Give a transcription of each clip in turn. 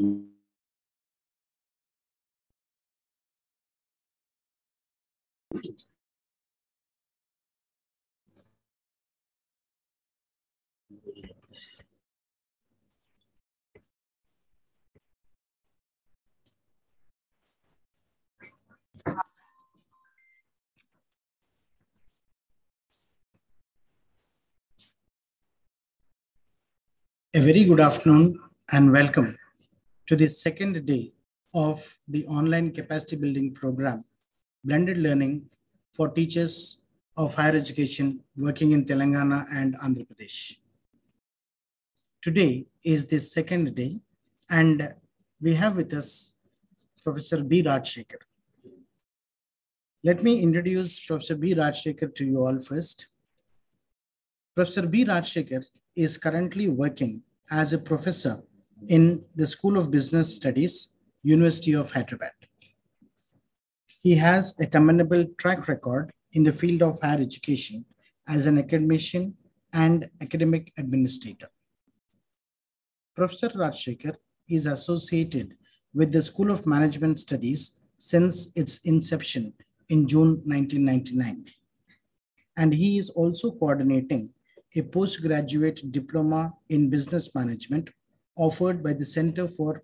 A very good afternoon and welcome to the second day of the online capacity building program, Blended Learning for Teachers of Higher Education working in Telangana and Andhra Pradesh. Today is the second day and we have with us Professor B. Rajshekhar. Let me introduce Professor B. Rajshekhar to you all first. Professor B. Rajshekhar is currently working as a professor in the School of Business Studies, University of Hyderabad. He has a commendable track record in the field of higher education as an academician and academic administrator. Professor Rajshekhar is associated with the School of Management Studies since its inception in June 1999. And he is also coordinating a postgraduate diploma in business management offered by the Center for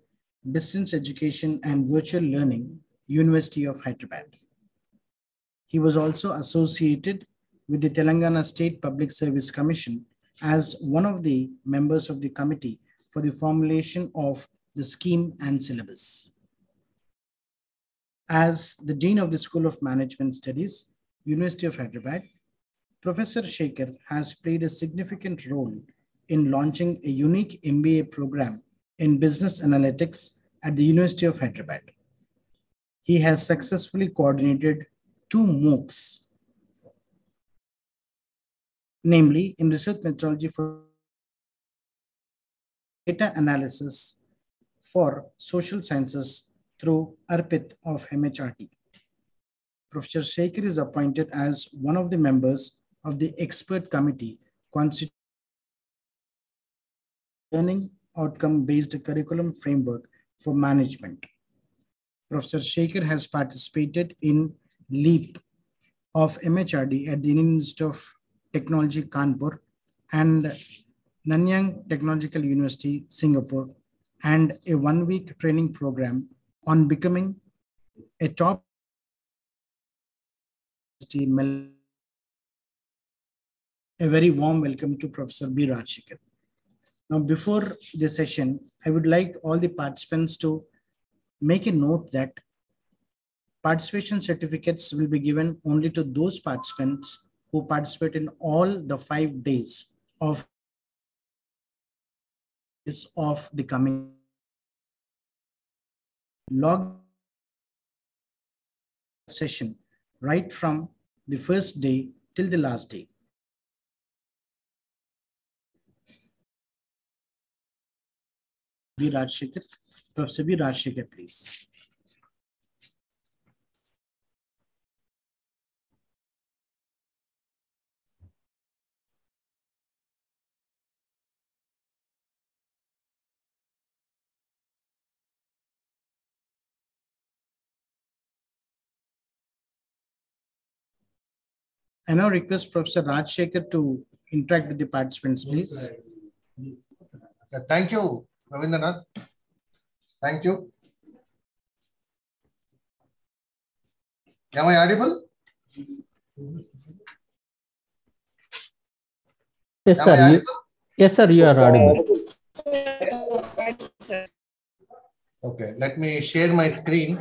Distance Education and Virtual Learning, University of Hyderabad. He was also associated with the Telangana State Public Service Commission as one of the members of the committee for the formulation of the scheme and syllabus. As the Dean of the School of Management Studies, University of Hyderabad, Professor Shekhar has played a significant role in launching a unique MBA program in business analytics at the University of Hyderabad. He has successfully coordinated 2 MOOCs, namely in research methodology for data analysis for social sciences through ARPIT of MHRD. Professor Shekhar is appointed as one of the members of the expert committee constituting learning outcome-based curriculum framework for management. Professor Shekhar has participated in LEAP of MHRD at the Indian Institute of Technology, Kanpur, and Nanyang Technological University, Singapore, and a 1-week training program on becoming a top university. A very warm welcome to Professor B. Rajshekhar. Now, before the session, I would like all the participants to make a note that participation certificates will be given only to those participants who participate in all the 5 days of the coming log session right from the first day till the last day. B. Rajshekhar, Professor B. Rajshekhar, please. I now request Professor Rajshekhar to interact with the participants, please. Thank you, Ravindranath. Thank you. Am I audible? Yes, sir. Yes, sir, you are audible. Okay, let me share my screen.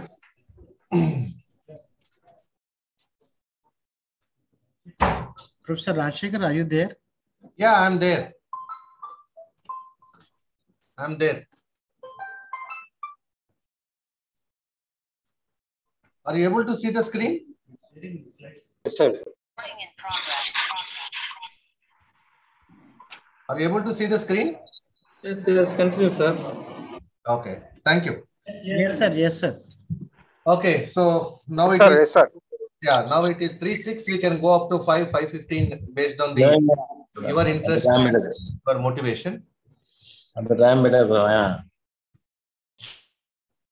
Professor Rajshekhar, are you there? Yeah, I'm there. I'm there. Are you able to see the screen? Yes, sir. Are you able to see the screen? Yes, yes, continue, sir. Okay, thank you. Yes, sir. Yes, sir. Okay, so now it is. Yes, sir. Yeah, now it is 3-6. We can go up to 5-5-15 based on the your interest, your motivation.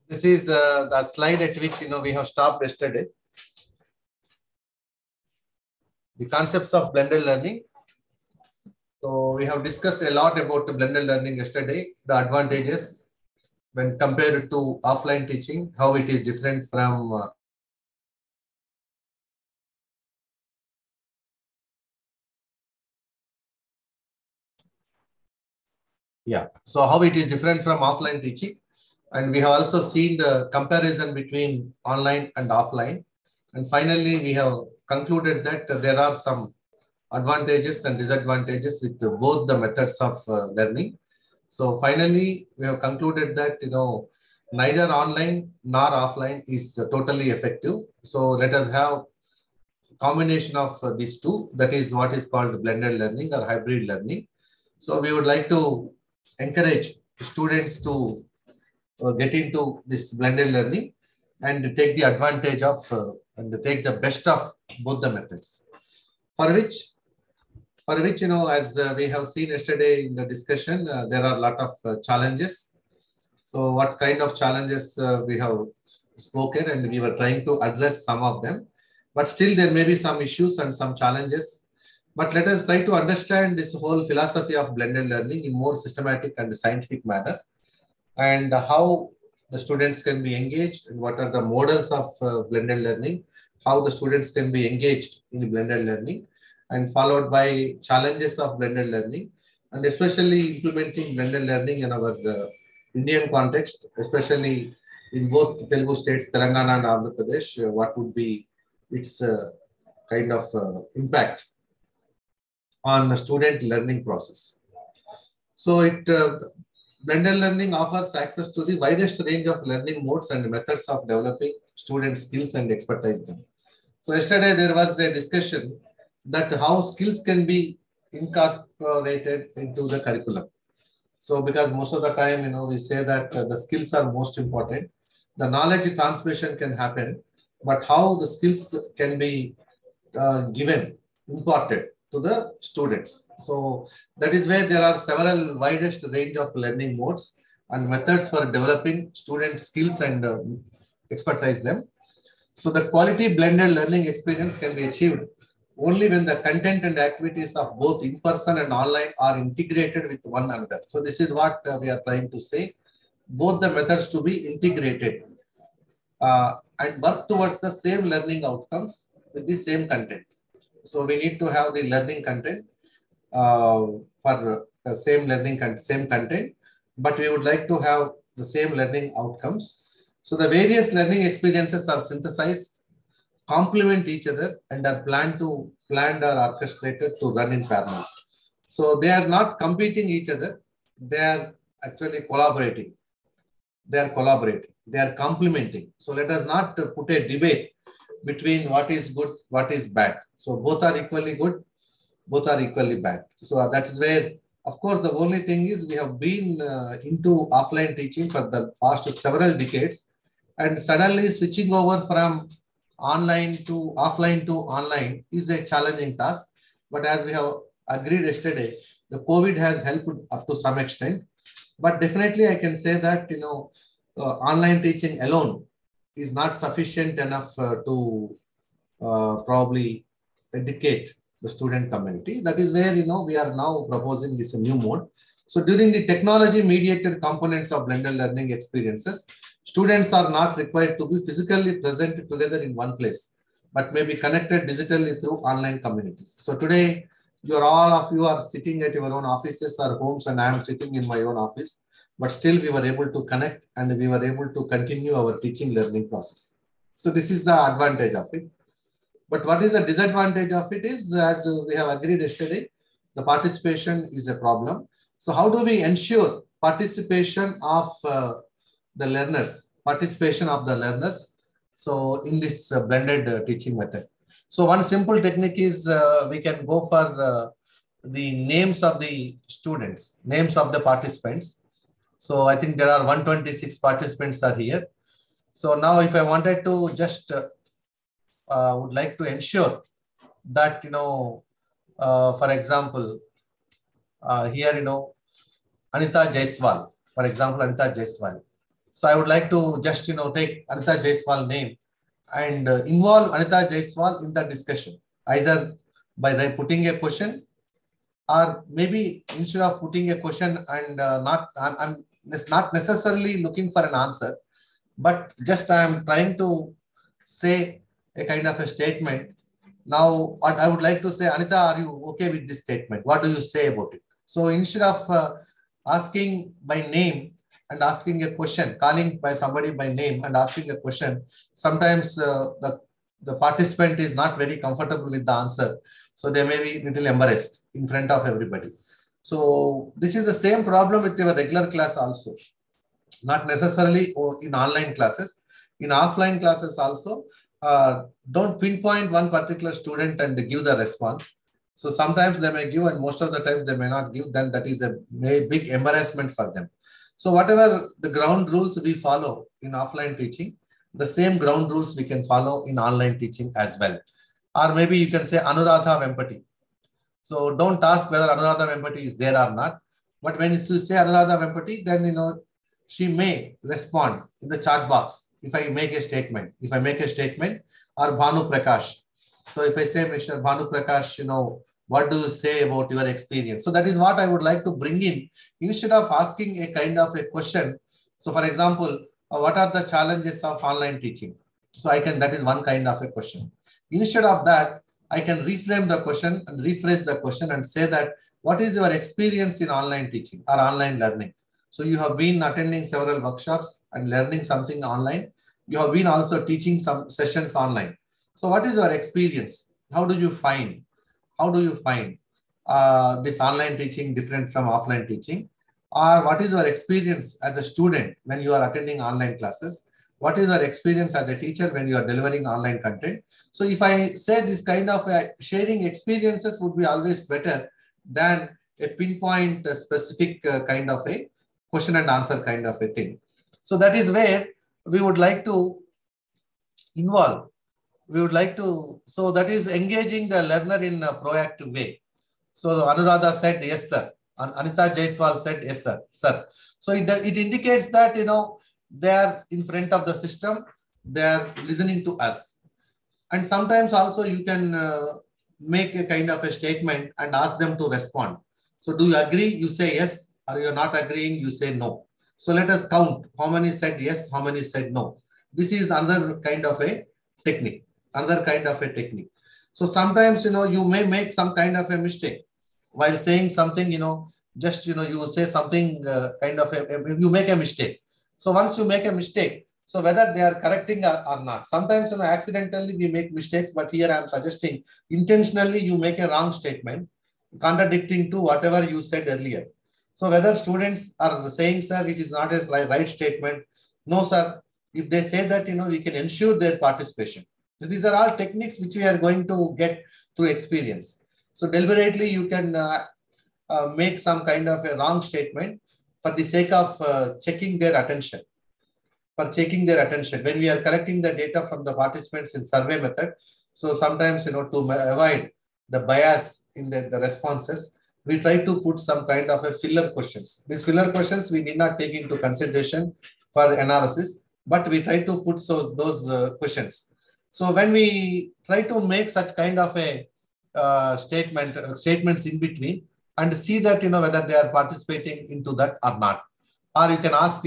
This is the slide at which we have stopped yesterday. The concepts of blended learning. So we have discussed a lot about the blended learning yesterday, the advantages when compared to offline teaching, how it is different from so how it is different from offline teaching. And we have also seen the comparison between online and offline. And finally, we have concluded that there are some advantages and disadvantages with both the methods of learning. So finally, we have concluded that neither online nor offline is totally effective. So let us have a combination of these two. That is what is called blended learning or hybrid learning. So we would like to encourage students to get into this blended learning and take the advantage of and take the best of both the methods. For which as we have seen yesterday in the discussion, there are a lot of challenges. So what kind of challenges we have spoken, and we were trying to address some of them, but still there may be some issues and some challenges. But let us try to understand this whole philosophy of blended learning in more systematic and scientific manner, and how the students can be engaged, and what are the models of blended learning, how the students can be engaged in blended learning, and followed by challenges of blended learning, and especially implementing blended learning in our Indian context, especially in both Telugu states, Telangana and Andhra Pradesh, what would be its kind of impact on the student learning process. So blended learning offers access to the widest range of learning modes and methods of developing student skills and expertise them. So yesterday there was a discussion that how skills can be incorporated into the curriculum. So because most of the time, we say that the skills are most important. The knowledge transmission can happen, but how the skills can be imparted to the students. So that is where there are several widest range of learning modes and methods for developing student skills and expertise them. So the quality blended learning experience can be achieved only when the content and activities of both in-person and online are integrated with one another. So this is what we are trying to say. Both the methods to be integrated and work towards the same learning outcomes with the same content. So we need to have the learning content for the same learning same content, but we would like to have the same learning outcomes. So the various learning experiences are synthesized, complement each other, and are planned or orchestrated to run in parallel. So they are not competing each other. They are actually collaborating. They are complementing. So let us not put a debate between what is good, what is bad. So both are equally good, both are equally bad. So that is where, of course, the only thing is we have been into offline teaching for the past several decades, and suddenly switching over from offline to online is a challenging task. But as we have agreed yesterday, the COVID has helped up to some extent. But definitely I can say that, online teaching alone is not sufficient enough to probably educate the student community. That is where, we are now proposing this new mode. So during the technology mediated components of blended learning experiences, students are not required to be physically present together in one place, but may be connected digitally through online communities. So today, all of you are sitting at your own offices or homes, and I am sitting in my own office, but still we were able to connect and we were able to continue our teaching learning process. So this is the advantage of it. But what is the disadvantage of it is, as we have agreed yesterday, the participation is a problem. So how do we ensure participation of the learners? So in this blended teaching method. So one simple technique is we can go for the names of the students, names of the participants. So I think there are 126 participants are here. So now if I wanted to just would like to ensure that, for example, here, Anita Jaiswal, for example, Anita Jaiswal. So I would like to just, take Anita Jaiswal name and involve Anita Jaiswal in the discussion, either by putting a question, or maybe instead of putting a question and I'm not necessarily looking for an answer, but just I'm trying to say a kind of a statement. Now, what I would like to say, Anita, are you okay with this statement? What do you say about it? So instead of asking by name and asking a question, calling by somebody by name and asking a question, sometimes the participant is not very comfortable with the answer. So they may be a little embarrassed in front of everybody. So this is the same problem with your regular class also. Not necessarily in online classes. In offline classes also, don't pinpoint one particular student and give the response. So sometimes they may give and most of the time they may not give, then that is a big embarrassment for them. So whatever the ground rules we follow in offline teaching, the same ground rules we can follow in online teaching as well. Or maybe you can say Anuradha Vempati. So don't ask whether Anuradha Vempati is there or not. But when you say Anuradha Vempati, then she may respond in the chat box if I make a statement. If I make a statement, or Bhanu Prakash. So if I say, Mr. Bhanu Prakash, what do you say about your experience? So that is what I would like to bring in instead of asking a kind of a question. So for example, what are the challenges of online teaching? So that is one kind of a question. Instead of that, I can reframe the question and rephrase the question and say that, what is your experience in online teaching or online learning? So you have been attending several workshops and learning something online. You have been also teaching some sessions online. So what is your experience? How do you find this online teaching different from offline teaching? Or what is your experience as a student when you are attending online classes? What is your experience as a teacher when you are delivering online content? So if I say this kind of sharing experiences would be always better than a pinpoint specific kind of a question and answer kind of a thing. So that is where we would like to involve. So that is engaging the learner in a proactive way. So Anuradha said, yes, sir. And Anita Jaiswal said, yes, sir. So it indicates that, they are in front of the system. They are listening to us. And sometimes also you can make a kind of a statement and ask them to respond. So do you agree? You say yes. Or you're not agreeing, you say no. So let us count how many said yes, how many said no. This is another kind of a technique. So sometimes, you may make some kind of a mistake while saying something, you say something you make a mistake. So once you make a mistake, so whether they are correcting or not, sometimes, accidentally we make mistakes, but here I am suggesting intentionally you make a wrong statement contradicting to whatever you said earlier. So whether students are saying, sir, it is not a right statement. No, sir. If they say that, we can ensure their participation. So these are all techniques which we are going to get through experience. So deliberately, you can make some kind of a wrong statement for the sake of checking their attention. When we are collecting the data from the participants in survey method, so sometimes, to avoid the bias in the responses, we try to put some kind of a filler questions. These filler questions we did not take into consideration for analysis, but we try to put those questions. So when we try to make such kind of a statements in between and see that, whether they are participating into that or not. Or you can ask,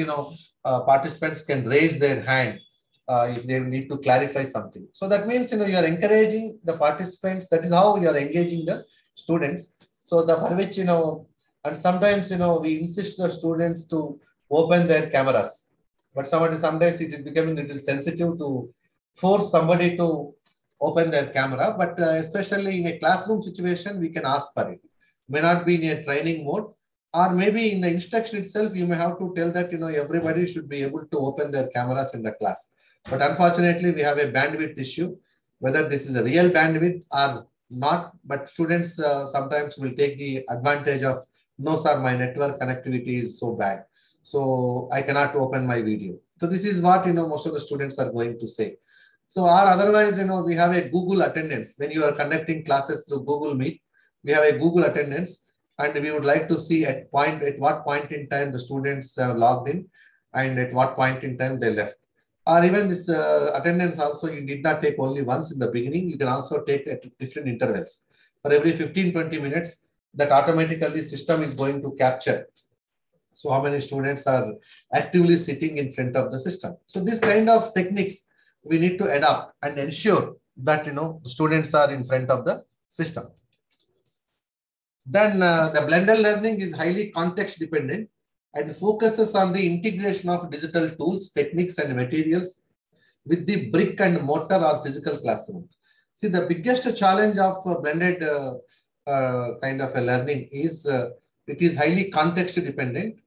participants can raise their hand if they need to clarify something. So that means, you are encouraging the participants. That is how you are engaging the students. So for which, and sometimes, we insist the students to open their cameras. But sometimes it is becoming a little sensitive to force somebody to open their camera. But especially in a classroom situation, we can ask for it. May not be in a training mode. Or maybe in the instruction itself, you may have to tell that, everybody should be able to open their cameras in the class. But unfortunately, we have a bandwidth issue, whether this is a real bandwidth or not. But students sometimes will take the advantage of, no, sir, my network connectivity is so bad, so I cannot open my video. So this is what, most of the students are going to say. So, or otherwise, we have a Google attendance. When you are conducting classes through Google Meet, we have a Google attendance. And we would like to see at what point in time the students have logged in and at what point in time they left. Or even this attendance also, you did not take only once in the beginning, you can also take at different intervals. For every 15-20 minutes, that automatically system is going to capture. So how many students are actively sitting in front of the system. So this kind of techniques we need to adopt and ensure that students are in front of the system. Then the blended learning is highly context dependent and focuses on the integration of digital tools, techniques, and materials with the brick and mortar or physical classroom. See, the biggest challenge of blended kind of a learning is it is highly context dependent,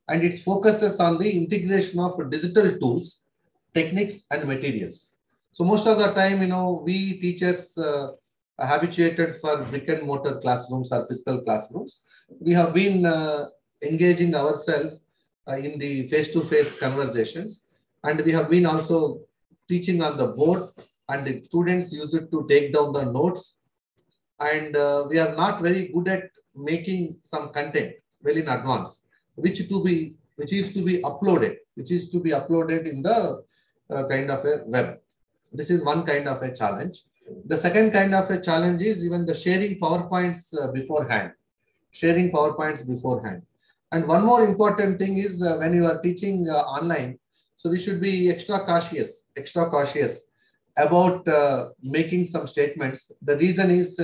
and it focuses on the integration of digital tools, techniques, and materials. So most of the time, we teachers are habituated for brick and mortar classrooms or physical classrooms. We have been engaging ourselves in the face-to-face conversations, and we have been also teaching on the board, and the students use it to take down the notes. And we are not very good at making some content well in advance, which is to be uploaded in the kind of a web. This is one kind of a challenge. The second kind of a challenge is even the sharing PowerPoints beforehand. And one more important thing is when you are teaching online, so we should be extra cautious about making some statements. The reason is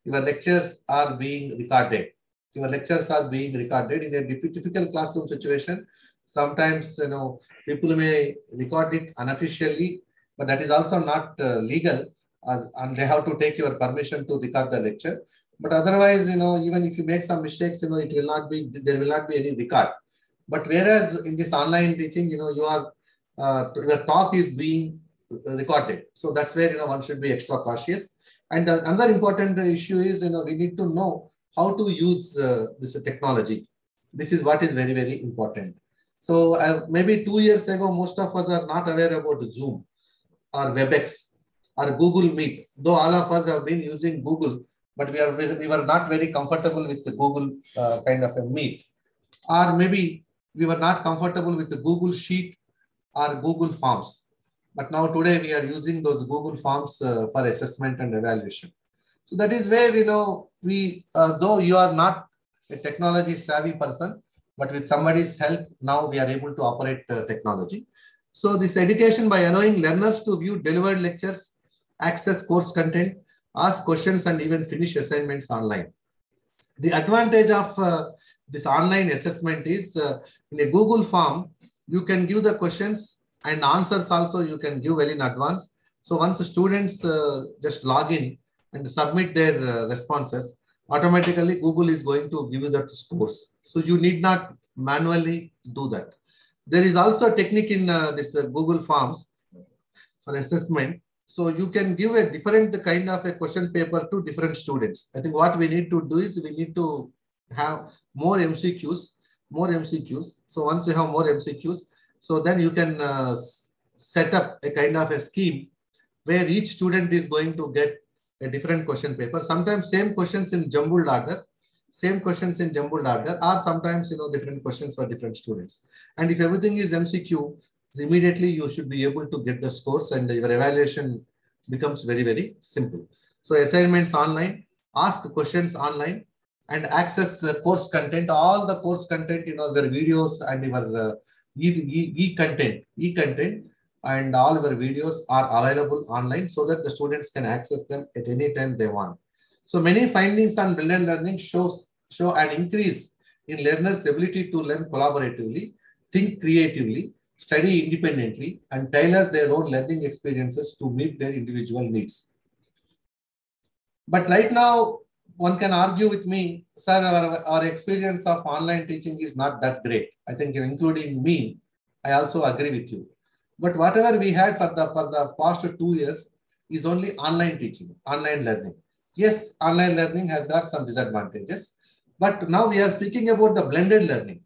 your lectures are being recorded. In a typical classroom situation. Sometimes, people may record it unofficially, but that is also not legal, and they have to take your permission to record the lecture. But otherwise, even if you make some mistakes, there will not be any record. But whereas in this online teaching, your talk is being recorded. So that's where, one should be extra cautious. And another important issue is, we need to know how to use this technology. This is what is very, very important. So maybe 2 years ago, most of us are not aware about Zoom or WebEx or Google Meet. Though all of us have been using Google, but we were not very comfortable with the Google kind of a Meet. Or maybe we were not comfortable with the Google Sheet or Google Forms. But now today we are using those Google Forms for assessment and evaluation. So that is where, we, though you are not a technology savvy person, but with somebody's help, now we are able to operate technology. So this education by allowing learners to view delivered lectures, access course content, ask questions, and even finish assignments online. The advantage of this online assessment is in a Google form, you can give the questions and answers also you can give well in advance. So once the students just log in and submit their responses, automatically Google is going to give you the scores. So you need not manually do that. There is also a technique in this Google Forms for assessment. So you can give a different kind of a question paper to different students. I think what we need to do is we need to have more MCQs. So once you have more MCQs, so then you can set up a kind of a scheme where each student is going to get a different question paper. Sometimes same questions in jumbled order, or sometimes, different questions for different students. And if everything is MCQ, immediately you should be able to get the scores and your evaluation becomes very, very simple. So assignments online, ask questions online, and access course content, all the course content, your videos and your e-content and all your videos are available online so that the students can access them at any time they want. So many findings on blended learning show an increase in learners' ability to learn collaboratively, think creatively, study independently, and tailor their own learning experiences to meet their individual needs. But right now, one can argue with me, sir, our experience of online teaching is not that great. I think including me, I also agree with you. But whatever we had for the past 2 years is only online teaching, online learning. Yes, online learning has got some disadvantages, but now we are speaking about the blended learning.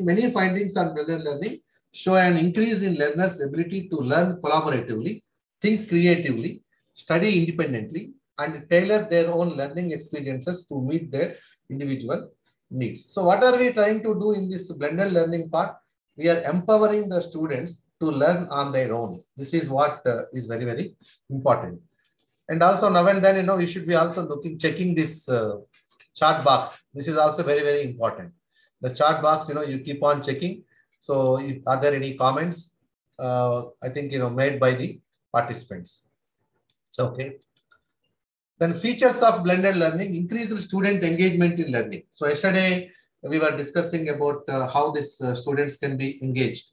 Many findings on blended learning show an increase in learners' ability to learn collaboratively, think creatively, study independently, and tailor their own learning experiences to meet their individual needs. So what are we trying to do in this blended learning part? We are empowering the students to learn on their own. This is what is very, very important. And also now and then, you know, we should be also checking this chat box. This is also very, very important. The chat box, you know, you keep on checking. So are there any comments? I think, you know, made by the participants. Okay. Then features of blended learning, increase the student engagement in learning. So yesterday we were discussing about how these students can be engaged.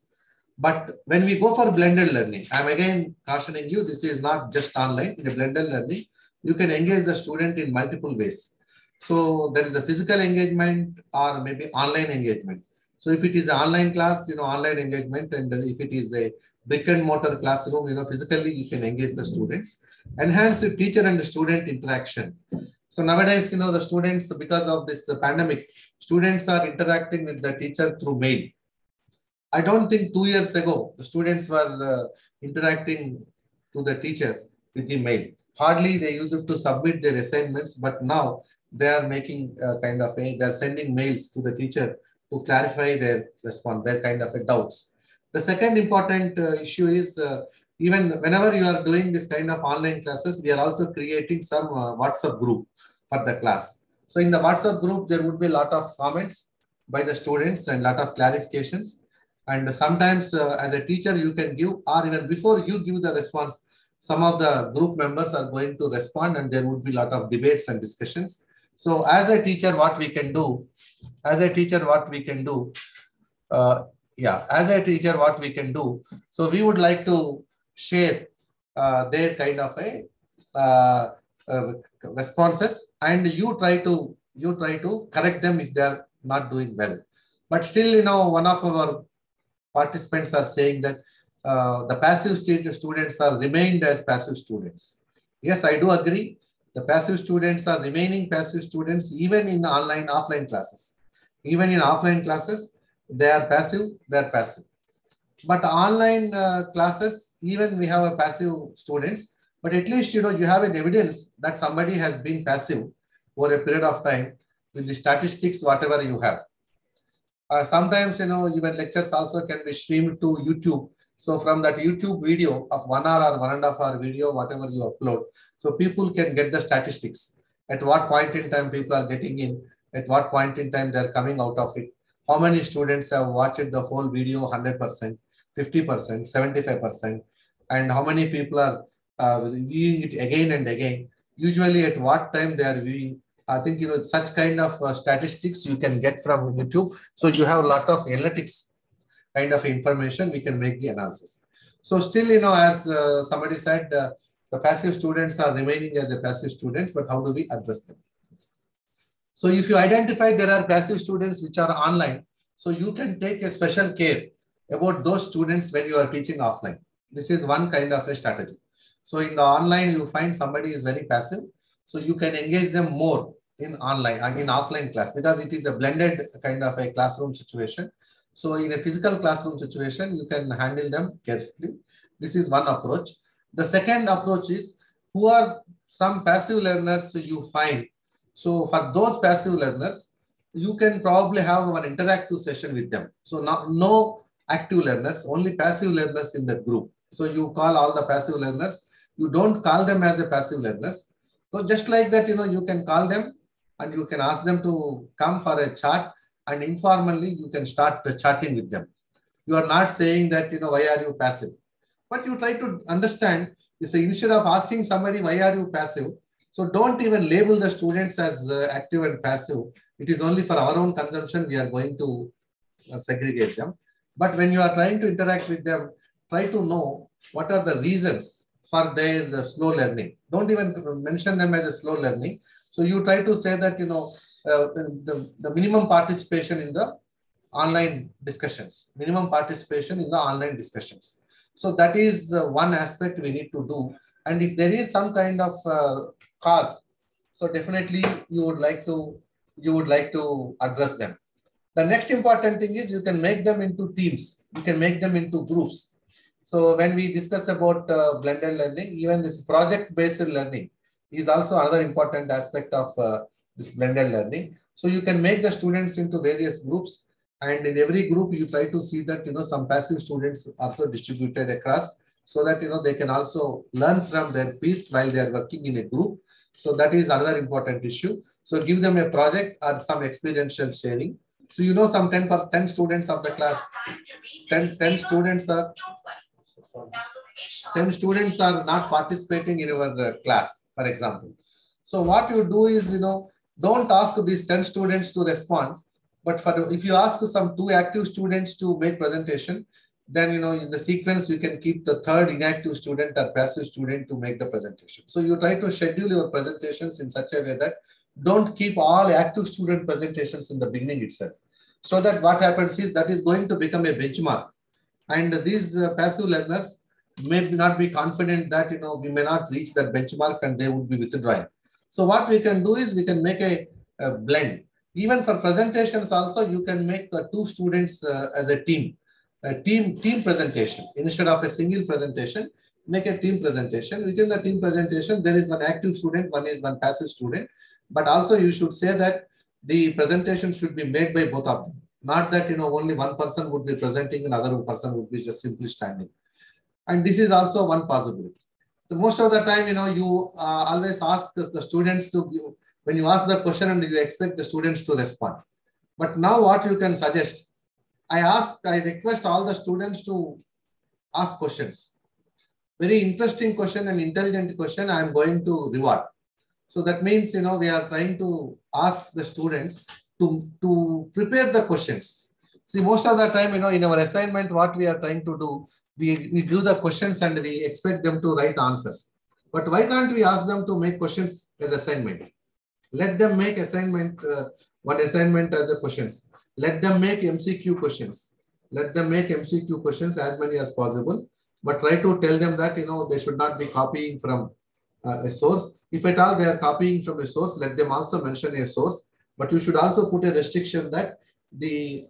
But when we go for blended learning, I'm again cautioning you, this is not just online. In a blended learning, you can engage the student in multiple ways. So there is a physical engagement or maybe online engagement. So if it is an online class, you know, online engagement, and if it is a brick and mortar classroom, you know, physically you can engage the students. Enhance the teacher and student interaction. So nowadays, you know, the students, because of this pandemic, students are interacting with the teacher through mail. I don't think 2 years ago, the students were interacting to the teacher with the mail. Hardly they used to submit their assignments, but now they are making they're sending mails to the teacher to clarify their response, their kind of doubts. The second important issue is even whenever you are doing this kind of online classes, we are also creating some WhatsApp group for the class. So in the WhatsApp group, there would be a lot of comments by the students and a lot of clarifications. And sometimes as a teacher, you can give, or even before you give the response, some of the group members are going to respond and there would be a lot of debates and discussions. So as a teacher, what we can do, so we would like to share their kind of responses, and you try to correct them if they are not doing well. But still, you know, one of our participants are saying that the passive students are remained as passive students. Yes, I do agree. The passive students are remaining passive students even in offline classes. Even in offline classes, they are passive. But online classes, even we have a passive students, but at least, you know, you have an evidence that somebody has been passive over a period of time with the statistics, whatever you have. Sometimes, you know, even lectures also can be streamed to YouTube. So from that YouTube video of 1 hour or 1.5 hour video, whatever you upload, so people can get the statistics. At what point in time people are getting in, at what point in time they're coming out of it. How many students have watched the whole video 100%, 50%, 75%, and how many people are viewing it again and again. Usually at what time they are viewing. I think, you know, such kind of statistics you can get from YouTube. So you have a lot of analytics kind of information, we can make the analysis. So still, you know, as somebody said, the passive students are remaining as a passive students, but how do we address them? So if you identify there are passive students which are online, so you can take a special care about those students when you are teaching offline. This is one kind of a strategy. So in the online, you find somebody is very passive, so you can engage them more in online and in offline class, because it is a blended kind of a classroom situation. So in a physical classroom situation, you can handle them carefully. This is one approach. The second approach is, who are some passive learners you find. So for those passive learners, you can probably have an interactive session with them. So no active learners, only passive learners in the group. So you call all the passive learners. You don't call them as a passive learners. So just like that, you know, you can call them and you can ask them to come for a chat, and informally you can start chatting with them. You are not saying that, you know, why are you passive? But you try to understand, you say, instead of asking somebody, why are you passive? So don't even label the students as active and passive. It is only for our own consumption we are going to segregate them. But when you are trying to interact with them, try to know what are the reasons for their slow learning. Don't even mention them as a slow learning. So you try to say that, you know, the minimum participation in the online discussions, So that is one aspect we need to do. And if there is some kind of cause, so definitely you would like to address them. The next important thing is you can make them into teams. You can make them into groups. So when we discuss about blended learning, even this project-based learning is also another important aspect of this blended learning. So you can make the students into various groups, and in every group you try to see that some passive students also distributed across, so that they can also learn from their peers while they are working in a group. So that is another important issue. So give them a project or some experiential sharing. So some 10 students of the class, 10 students are 10 students are not participating in your class, for example. So what you do is, don't ask these 10 students to respond, but if you ask some 2 active students to make presentation, then, in the sequence, you can keep the 3rd inactive student or passive student to make the presentation. So you try to schedule your presentations in such a way that don't keep all active student presentations in the beginning itself. So that what happens is that is going to become a benchmark. And these passive learners may not be confident that, we may not reach that benchmark and they would be withdrawing. So what we can do is we can make a blend. Even for presentations also, you can make 2 students as a team presentation. Instead of a single presentation, make a team presentation. Within the team presentation, there is one active student, one passive student. But also you should say that the presentation should be made by both of them. Not that, only one person would be presenting and another person would be just simply standing. And this is also one possibility. Most of the time, you always ask the students to give, when you ask the question and you expect the students to respond. But now what you can suggest, I request all the students to ask questions. Very interesting question and intelligent question I am going to reward. So that means, we are trying to ask the students to prepare the questions. See, most of the time, in our assignment, what we are trying to do, we give the questions and we expect them to write answers. But why can't we ask them to make questions as assignment? Let them make assignment, one assignment as a questions. Let them make MCQ questions. Let them make MCQ questions as many as possible. But try to tell them that, they should not be copying from a source. If at all they are copying from a source, let them also mention a source. But you should also put a restriction that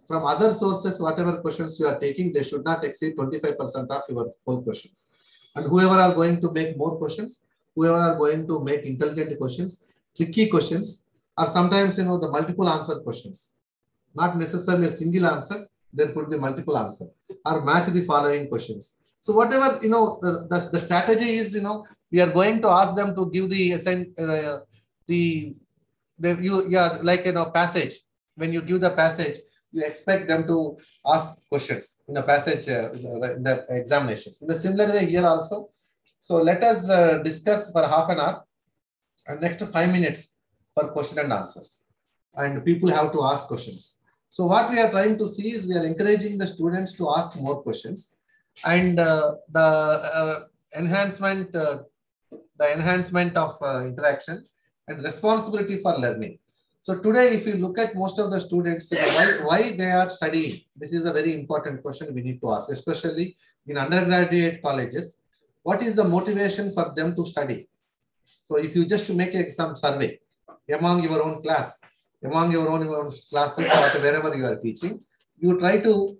from other sources, whatever questions you are taking, they should not exceed 25% of your whole questions. And whoever are going to make more questions, whoever are going to make intelligent questions, tricky questions, or sometimes, the multiple answer questions. Not necessarily a single answer, there could be multiple answer, or match the following questions. So whatever, the strategy is, we are going to ask them to give passage. When you give the passage, you expect them to ask questions in the passage, in the examinations. In the similar way here also. So let us discuss for half an hour and next 5 minutes for question and answers. And people have to ask questions. So what we are trying to see is we are encouraging the students to ask more questions, and the enhancement of interaction and responsibility for learning. So today, if you look at most of the students, why they are studying, this is a very important question we need to ask, especially in undergraduate colleges. What is the motivation for them to study? So if you just make some survey among your own class, among your own classes or wherever you are teaching, you try to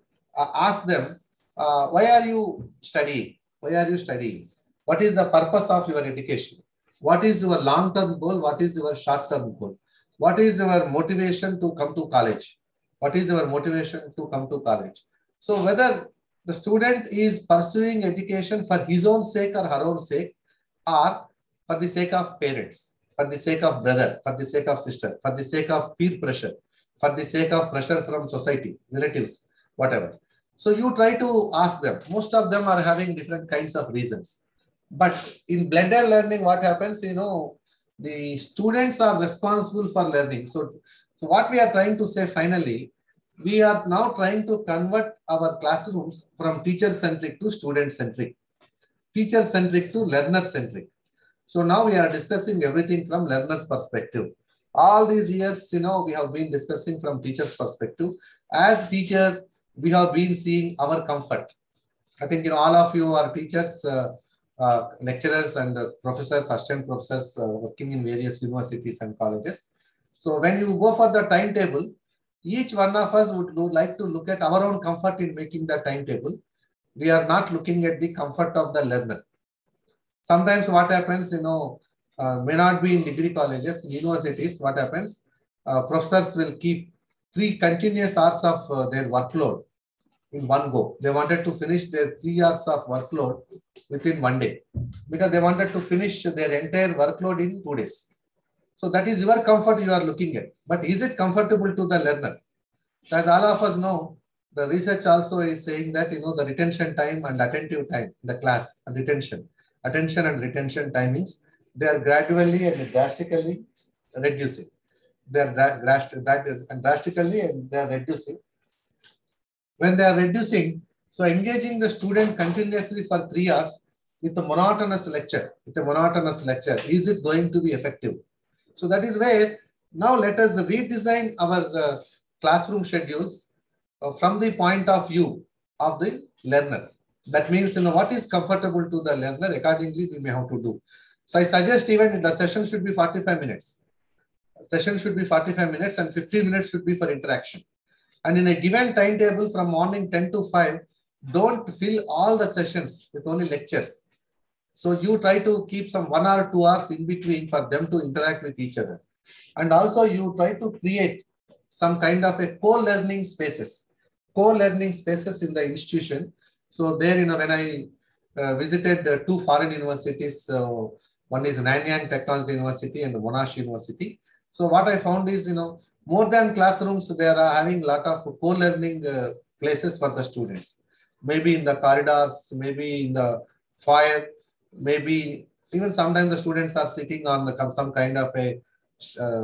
ask them, why are you studying? Why are you studying? What is the purpose of your education? What is your long-term goal? What is your short-term goal? What is your motivation to come to college? What is your motivation to come to college? So whether the student is pursuing education for his own sake or her own sake, or for the sake of parents, for the sake of brother, for the sake of sister, for the sake of peer pressure, for the sake of pressure from society, relatives, whatever. So you try to ask them. Most of them are having different kinds of reasons. But in blended learning, what happens, the students are responsible for learning. So what we are trying to say finally, we are now trying to convert our classrooms from teacher-centric to student-centric, teacher-centric to learner-centric. So now we are discussing everything from learner's perspective. All these years, we have been discussing from teacher's perspective. As teacher, we have been seeing our comfort. I think, all of you are teachers, lecturers and professors, assistant professors working in various universities and colleges. So when you go for the timetable, each one of us would like to look at our own comfort in making the timetable. We are not looking at the comfort of the learner. Sometimes what happens, may not be in degree colleges, in universities, what happens, professors will keep 3 continuous hours of their workload in one go. They wanted to finish their 3 hours of workload within one day because they wanted to finish their entire workload in 2 days. So that is your comfort you are looking at. But is it comfortable to the learner? As all of us know, the research also is saying that, the retention time and attentive time, the class and attention and retention timings, they are gradually and drastically reducing. They are drastically and they are reducing. When they are reducing, so engaging the student continuously for 3 hours with a monotonous lecture, is it going to be effective? So that is where now let us redesign our classroom schedules from the point of view of the learner. That means, what is comfortable to the learner, accordingly we may have to do. So I suggest even the session should be 45 minutes. Session should be 45 minutes and 15 minutes should be for interaction. And in a given timetable from morning 10 to 5, don't fill all the sessions with only lectures. So you try to keep some 1 or 2 hours in between for them to interact with each other. And also you try to create some kind of a co-learning spaces in the institution. So there, when I visited 2 foreign universities, one is Nanyang Technological University and Monash University. So what I found is, more than classrooms, they are having a lot of co-learning places for the students. Maybe in the corridors, maybe in the foyer, maybe even sometimes the students are sitting on some kind of a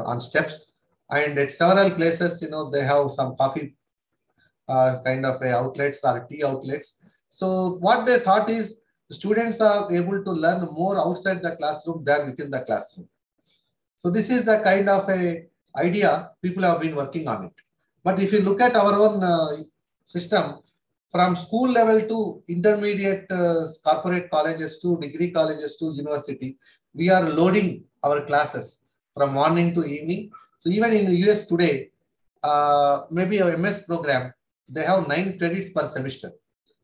on steps, and at several places, they have some coffee kind of a outlets or tea outlets. So what they thought is the students are able to learn more outside the classroom than within the classroom. So this is the kind of a idea people have been working on it. But if you look at our own system, from school level to intermediate corporate colleges to degree colleges to university, we are loading our classes from morning to evening. So even in the US today, maybe a MS program, they have 9 credits per semester.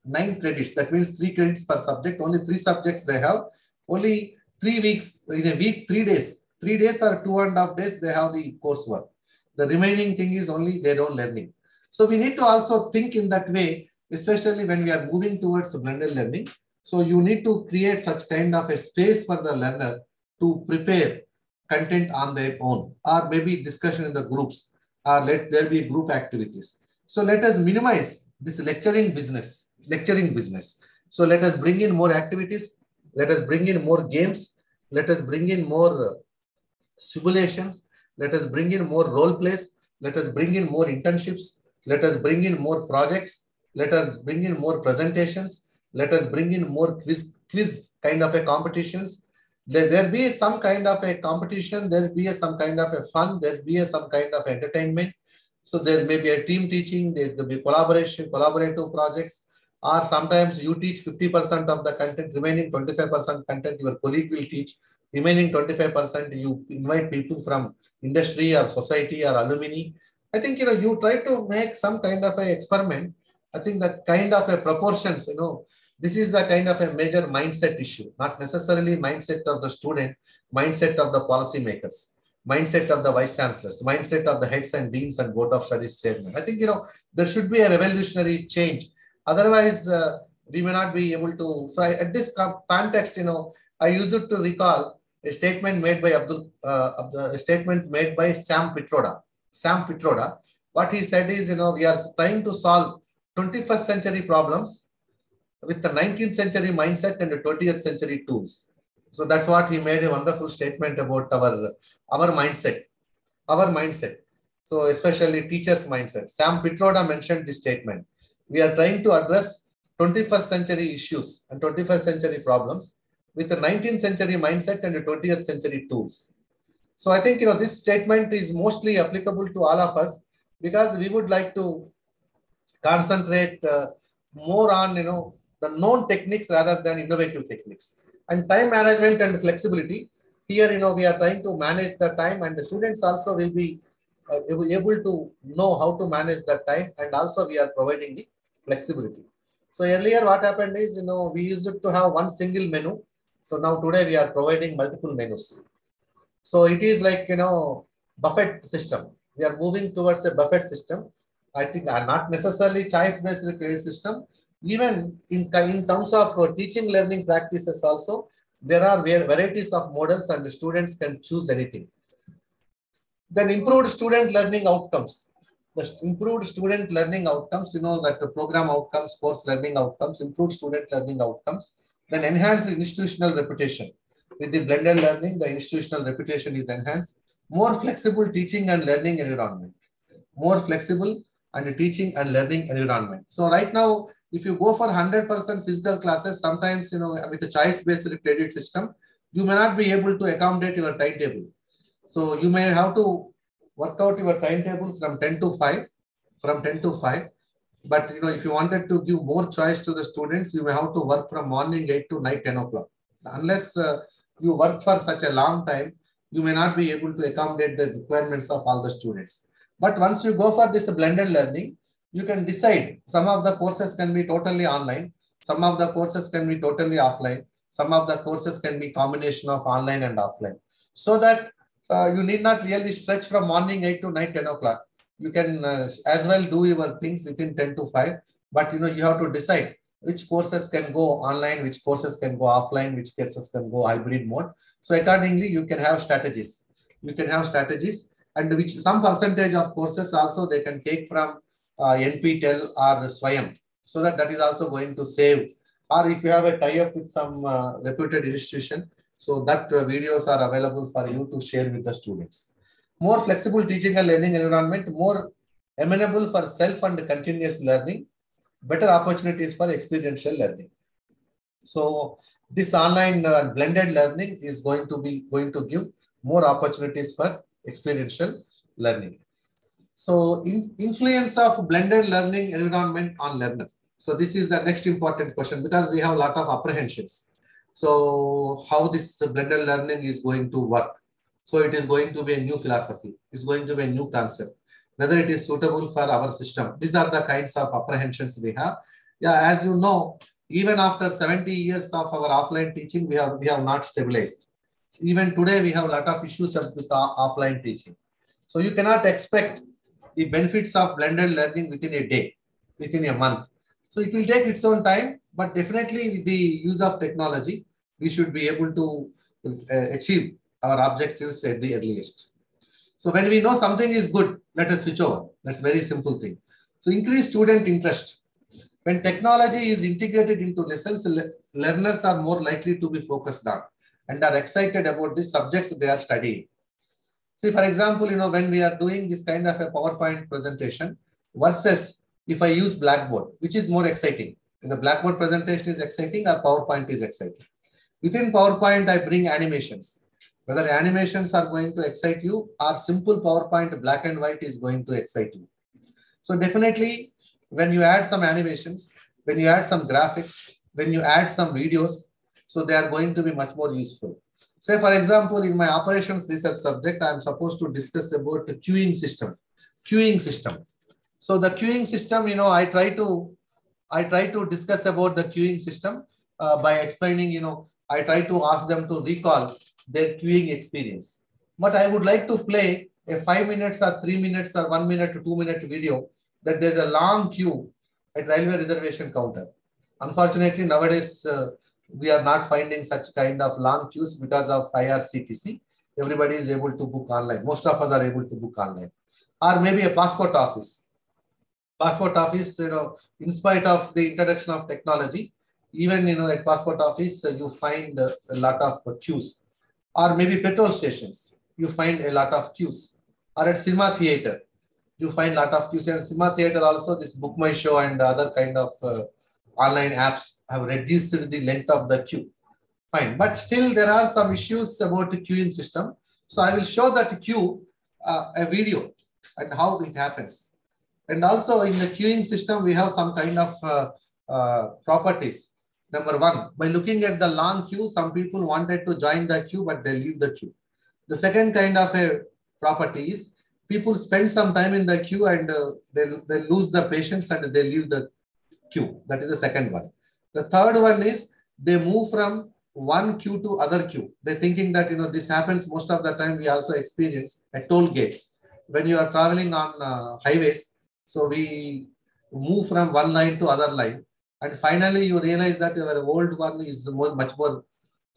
9 credits, that means 3 credits per subject. Only 3 subjects they have. Only 3 weeks, in a week, 3 days. 3 days or 2.5 days, they have the coursework. The remaining thing is only their own learning. So we need to also think in that way, especially when we are moving towards blended learning. So you need to create such kind of a space for the learner to prepare content on their own, or maybe discussion in the groups, or let there be group activities. So let us minimize this lecturing business. So let us bring in more activities. Let us bring in more games. Let us bring in more simulations. Let us bring in more role plays. Let us bring in more internships. Let us bring in more projects. Let us bring in more presentations. Let us bring in more quiz kind of a competitions. There be some kind of a competition. There be some kind of a fun. There be some kind of entertainment. So there may be a team teaching. There will be collaborative projects. Or sometimes you teach 50% of the content, remaining 25% content your colleague will teach. Remaining 25% you invite people from industry or society or alumni. I think, you try to make some kind of a experiment. I think that kind of a proportions, this is the kind of a major mindset issue, not necessarily mindset of the student, mindset of the policymakers, mindset of the vice chancellors, mindset of the heads and deans and board of studies chairman. I think, there should be a revolutionary change. Otherwise, we may not be able to. So at this context, I use it to recall a statement made by Sam Pitroda. What he said is, we are trying to solve 21st century problems with the 19th century mindset and the 20th century tools. So that's what he made a wonderful statement about our mindset. So especially teachers' mindset. Sam Pitroda mentioned this statement. We are trying to address 21st century issues and 21st century problems with the 19th century mindset and the 20th century tools. So I think, this statement is mostly applicable to all of us because we would like to concentrate more on, the known techniques rather than innovative techniques. And time management and flexibility. Here, we are trying to manage the time, and the students also will be able to know how to manage that time, and also we are providing the flexibility. So earlier what happened is, we used to have one single menu. So now today we are providing multiple menus. So it is like, buffet system. we are moving towards a buffet system. I think not necessarily choice-based credit system. Even in terms of teaching learning practices also, there are varieties of models and the students can choose anything. Then improved student learning outcomes. The improved student learning outcomes, you know, that the program outcomes, course learning outcomes, improved student learning outcomes. Then enhanced institutional reputation. With the blended learning, the institutional reputation is enhanced. More flexible teaching and learning environment. More flexible and teaching and learning environment. So right now, if you go for 100% physical classes, sometimes, you know, with a choice-based credit system, you may not be able to accommodate your timetable. So you may have to work out your timetable from 10 to 5, But, you know, if you wanted to give more choice to the students, you may have to work from morning 8 to night 10 o'clock. Unless you work for such a long time, you may not be able to accommodate the requirements of all the students. But once you go for this blended learning, you can decide some of the courses can be totally online. Some of the courses can be totally offline. Some of the courses can be combination of online and offline. So that you need not really stretch from morning 8 to night 10 o'clock. You can as well do your things within 10 to 5. But, you know, you have to decide which courses can go online, which courses can go offline, which courses can go hybrid mode. So accordingly, you can have strategies. And which some percentage of courses also they can take from NPTEL or Swayam. So that is also going to save. Or if you have a tie-up with some reputed institution, so that videos are available for you to share with the students. More flexible teaching and learning environment, more amenable for self and continuous learning, better opportunities for experiential learning. So this online blended learning is going to give more opportunities for experiential learning. So influence of blended learning environment on learner. So this is the next important question because we have a lot of apprehensions. So how this blended learning is going to work? So it is going to be a new philosophy. It's going to be a new concept. Whether it is suitable for our system. These are the kinds of apprehensions we have. Yeah, as you know, even after 70 years of our offline teaching, we have not stabilized. Even today, we have a lot of issues with offline teaching. So you cannot expect the benefits of blended learning within a day, within a month. So it will take its own time, but definitely with the use of technology, we should be able to achieve our objectives at the earliest. So when we know something is good, let us switch over. That's a very simple thing. So increase student interest. When technology is integrated into lessons, learners are more likely to be focused on and are excited about the subjects they are studying. See, for example, you know, when we are doing this kind of a PowerPoint presentation versus if I use Blackboard, which is more exciting. If the Blackboard presentation is exciting or PowerPoint is exciting. Within PowerPoint, I bring animations. Whether animations are going to excite you or simple PowerPoint black and white is going to excite you. So definitely, when you add some animations, when you add some graphics, when you add some videos, so they are going to be much more useful. Say, for example, in my operations research subject, I am supposed to discuss about the queuing system. So the queuing system, you know, I try to discuss about the queuing system by explaining, you know, I try to ask them to recall their queuing experience. But I would like to play a 5 minutes or 3 minutes or 1 minute to 2 minute video that there's a long queue at railway reservation counter. Unfortunately, nowadays, we are not finding such kind of long queues because of IRCTC. Everybody is able to book online. Most of us are able to book online. Or maybe a passport office. Passport office, you know, in spite of the introduction of technology, even, you know, at passport office, you find a lot of queues. Or maybe petrol stations, you find a lot of queues. Or at cinema theater, you find a lot of queues. And cinema theater also, this Book My Show and other kind of online apps have reduced the length of the queue. Fine, but still there are some issues about the queuing system. So I will show that queue a video and how it happens. And also in the queuing system, we have some kind of properties. Number one, by looking at the long queue, some people wanted to join the queue, but they leave the queue. The second kind of a property is people spend some time in the queue and they lose the patience and they leave the queue. That is the second one. The third one is they move from one queue to other queue. They're thinking that, you know, this happens most of the time. We also experience at toll gates. when you are traveling on highways, so we move from one line to other line, and finally you realize that your old one is much more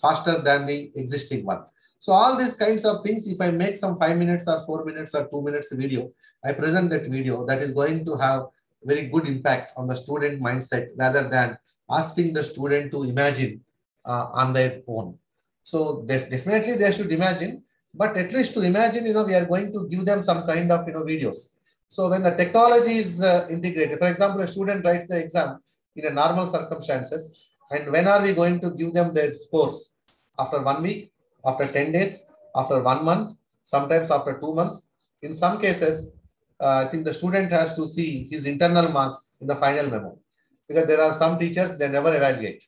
faster than the existing one. So all these kinds of things, if I make some 5 minutes or 4 minutes or 2 minutes video, I present that video, that is going to have very good impact on the student mindset rather than asking the student to imagine on their own. So definitely they should imagine, but at least to imagine, we are going to give them some kind of, videos. So when the technology is integrated, for example, a student writes the exam in a normal circumstances, and when are we going to give them their scores? After 1 week, after 10 days, after 1 month, sometimes after 2 months. In some cases, I think the student has to see his internal marks in the final memo, because there are some teachers, they never evaluate.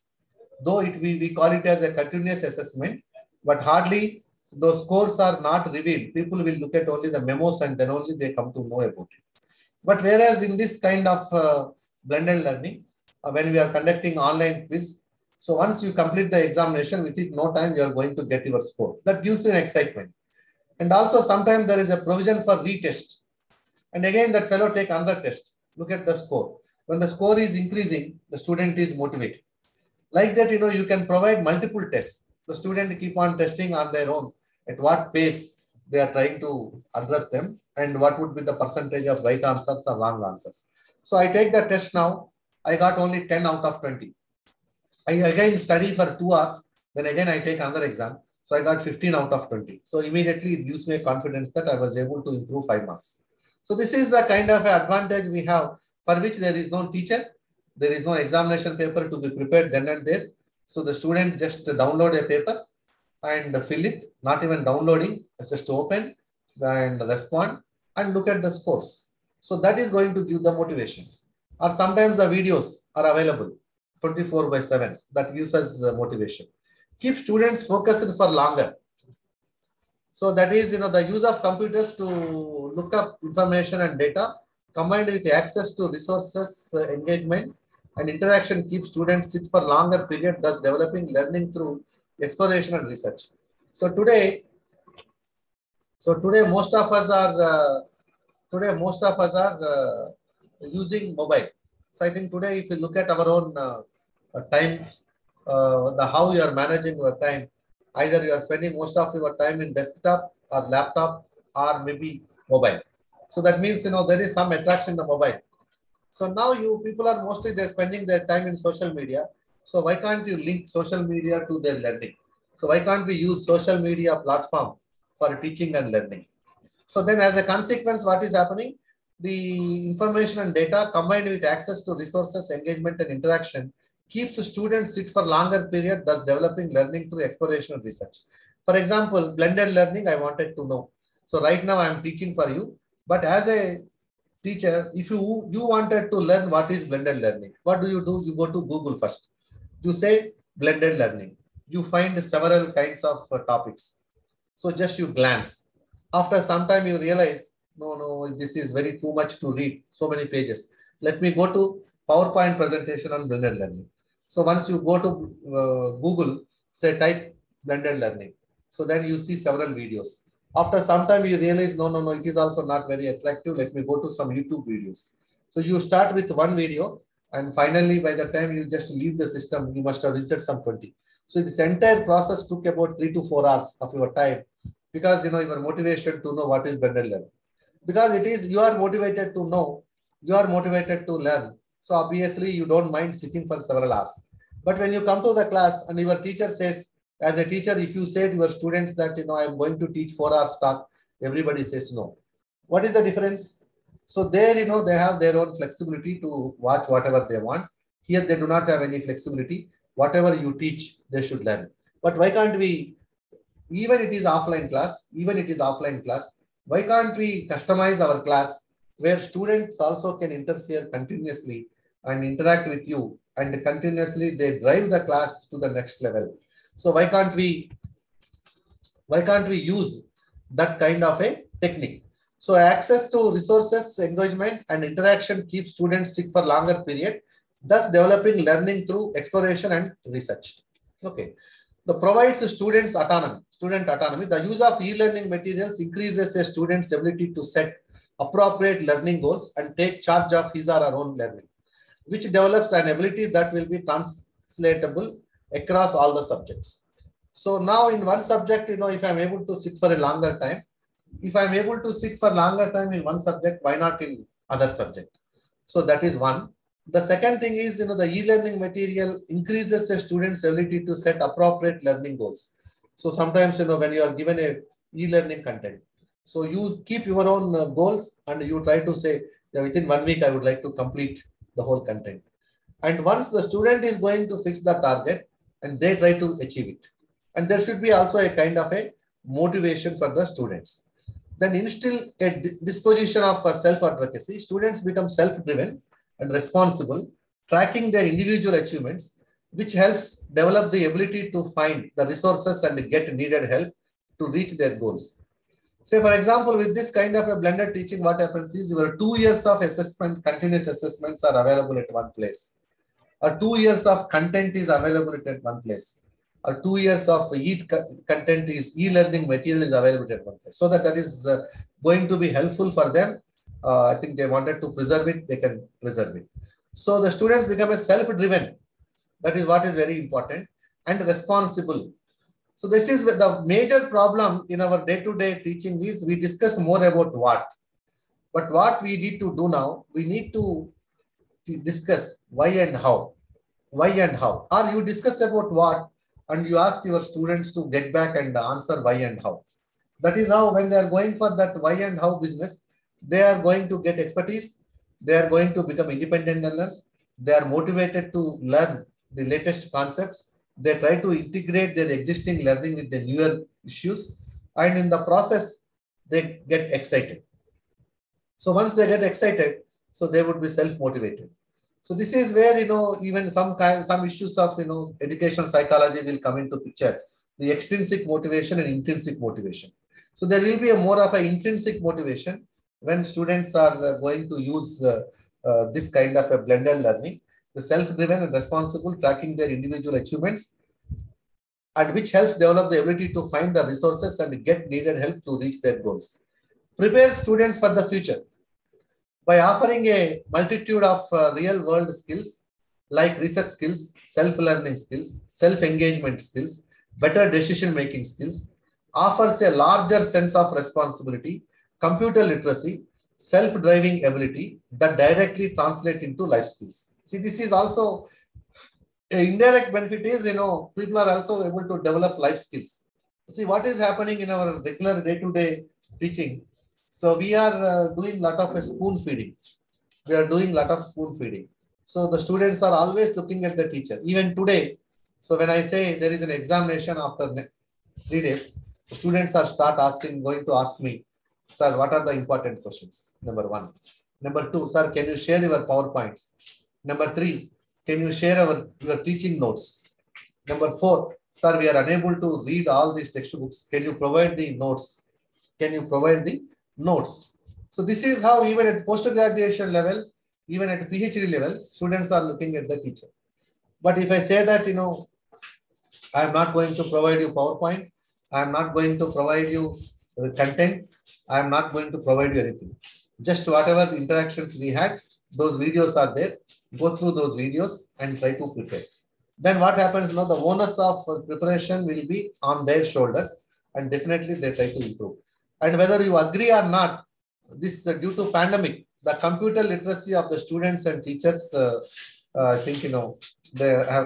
Though we call it as a continuous assessment, but hardly those scores are not revealed. People will look at only the memos and then only they come to know about it. But whereas in this kind of blended learning, when we are conducting online quiz, so once you complete the examination, within no time, you are going to get your score. That gives you an excitement. And also sometimes there is a provision for retest. And again, that fellow take another test. Look at the score. When the score is increasing, the student is motivated. Like that, you can provide multiple tests. The student keep on testing on their own at what pace they are trying to address them and what would be the percentage of right answers or wrong answers. So I take the test now. I got only 10 out of 20. I again study for 2 hours. Then again, I take another exam. So I got 15 out of 20. So immediately it gives me a confidence that I was able to improve 5 marks. So this is the kind of advantage we have, for which there is no teacher. There is no examination paper to be prepared then and there. So the student just download a paper and fill it, not even downloading, just open and respond and look at the scores. So that is going to give the motivation. Or sometimes the videos are available 24/7. That gives us motivation. Keep students focused for longer. So that is, the use of computers to look up information and data combined with access to resources, engagement and interaction keeps students sit for longer period, thus developing learning through exploration and research. So today most of us are using mobile. So I think today, if you look at our own time, how you are managing your time, either you are spending most of your time in desktop or laptop or maybe mobile. So that means, there is some attraction in the mobile. So now people are mostly, they're spending their time in social media. So why can't you link social media to their learning? So why can't we use social media platform for teaching and learning? So then as a consequence, what is happening? The information and data combined with access to resources, engagement and interaction keeps the students sit for longer period, thus developing learning through exploration and research. For example, blended learning, I wanted to know. So right now I am teaching for you, but as a teacher, if you wanted to learn what is blended learning, what do? You go to Google first. You say blended learning. You find several kinds of topics. So just you glance. After some time, you realize, no, this is very too much to read, so many pages. Let me go to PowerPoint presentation on blended learning. So once you go to Google, say type blended learning. So then you see several videos. After some time, you realize, no, it is also not very attractive. Let me go to some YouTube videos. So you start with one video, and finally, by the time you just leave the system, you must have visited some 20. So this entire process took about 3 to 4 hours of your time, because your motivation to know what is blended learning. Because it is, you are motivated to know, you are motivated to learn. So obviously, you don't mind sitting for several hours. But when you come to the class and your teacher says, as a teacher, if you say to your students that, I am going to teach 4 hours talk, everybody says no. What is the difference? So there, they have their own flexibility to watch whatever they want. Here, they do not have any flexibility. Whatever you teach, they should learn. But why can't we, even it is offline class, why can't we customize our class where students also can interfere continuously and interact with you, and continuously they drive the class to the next level? So why can't we use that kind of a technique? So access to resources, engagement and interaction keeps students sit for longer period, thus developing learning through exploration and research. Okay. The provides students autonomy. student autonomy. The use of e-learning materials increases a student's ability to set appropriate learning goals and take charge of his or her own learning, which develops an ability that will be translatable across all the subjects. So now in one subject, if I'm able to sit for a longer time, if I'm able to sit for longer time in one subject, why not in other subject? So that is one. The second thing is, the e-learning material increases the student's ability to set appropriate learning goals. So sometimes, when you are given a e-learning content, so you keep your own goals and you try to say, within 1 week, I would like to complete the whole content. And once the student is going to fix the target and they try to achieve it. And there should be also a kind of a motivation for the students. Then instill a disposition of self-advocacy. Students become self-driven and responsible, tracking their individual achievements, which helps develop the ability to find the resources and get needed help to reach their goals. Say, for example, with this kind of a blended teaching, what happens is your 2 years of assessment, continuous assessments are available at one place. Or 2 years of content is available at one place. Or 2 years of content is e-learning material is available at one place. So that is going to be helpful for them. I think they wanted to preserve it, they can preserve it. So the students become a self-driven. That is what is very important, and responsible. So this is the major problem in our day-to-day teaching is we discuss more about what. But what we need to do now, we need to discuss why and how. Why and how. Or you discuss about what and you ask your students to get back and answer why and how. That is how when they are going for that why and how business, they are going to get expertise. They are going to become independent learners. They are motivated to learn the latest concepts. They try to integrate their existing learning with the newer issues. And in the process, they get excited. So once they get excited, so they would be self-motivated. So this is where, even some issues of, educational psychology will come into picture. The extrinsic motivation and intrinsic motivation. So there will be a more of an intrinsic motivation when students are going to use this kind of a blended learning, the self-driven and responsible, tracking their individual achievements, and which helps develop the ability to find the resources and get needed help to reach their goals. Prepare students for the future by offering a multitude of real-world skills like research skills, self-learning skills, self-engagement skills, better decision-making skills, offers a larger sense of responsibility, computer literacy, self-driving ability that directly translate into life skills. See, this is also an indirect benefit is, people are also able to develop life skills. See, what is happening in our regular day-to-day teaching? So we are doing a lot of spoon feeding. We are doing a lot of spoon feeding. So the students are always looking at the teacher. Even today, so when I say there is an examination after 3 days, the students are going to ask me, sir, what are the important questions? Number 1. Number 2, sir, can you share your PowerPoints? Number 3, can you share your teaching notes? Number 4, sir, we are unable to read all these textbooks. Can you provide the notes? Can you provide the notes? So this is how even at post-graduation level, even at PhD level, students are looking at the teacher. But if I say that, I am not going to provide you PowerPoint, I am not going to provide you content, I am not going to provide you anything. Just whatever interactions we had, those videos are there. Go through those videos and try to prepare. Then what happens now, the onus of preparation will be on their shoulders, and definitely they try to improve. And whether you agree or not, this due to pandemic, the computer literacy of the students and teachers, I think,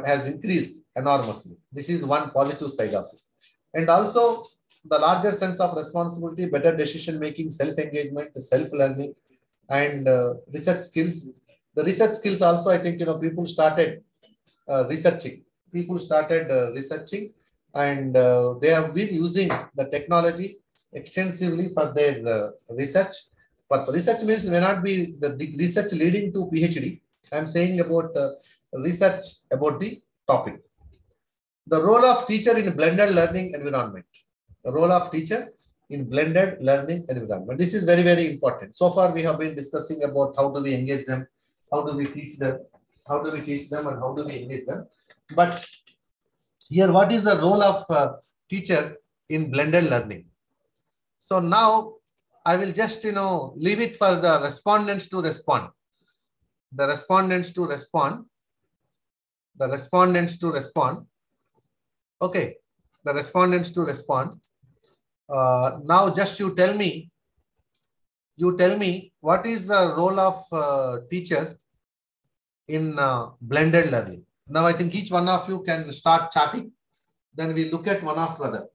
has increased enormously. This is one positive side of it. And also the larger sense of responsibility, better decision-making, self-engagement, self-learning, and research skills. The research skills also, I think, people started researching. People started researching, and they have been using the technology extensively for their research. But research means may not be the research leading to PhD. I'm saying about research about the topic. The role of teacher in blended learning environment. The role of teacher in blended learning environment. This is very, very important. So far, we have been discussing about how do we engage them, how do we teach them, how do we teach them, and how do we engage them. But here, what is the role of teacher in blended learning. So now I will just, leave it for the respondents to respond. The respondents to respond. The respondents to respond. Okay. The respondents to respond. Now just you tell me what is the role of teacher in blended learning. Now I think each one of you can start chatting. Then we look at one after other.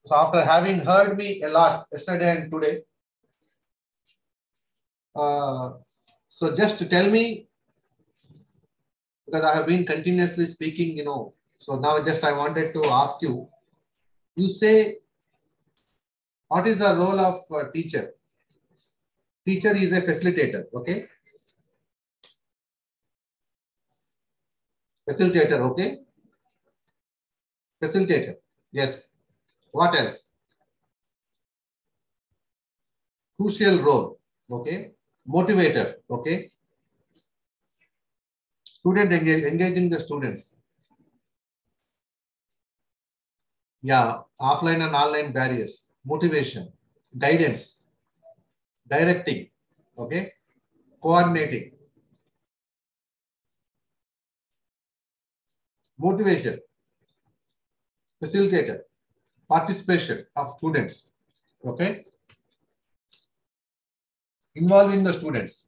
So after having heard me a lot yesterday and today, so just tell me, because I have been continuously speaking, so now just I wanted to ask you, you say, what is the role of teacher? Teacher is a facilitator, okay? Facilitator, okay? Facilitator, yes. What else? Crucial role, okay? Motivator, okay? Student engaging the students. Yeah, offline and online barriers. Motivation, guidance, directing, okay? Coordinating. Motivation, facilitator, participation of students, okay? Involving the students.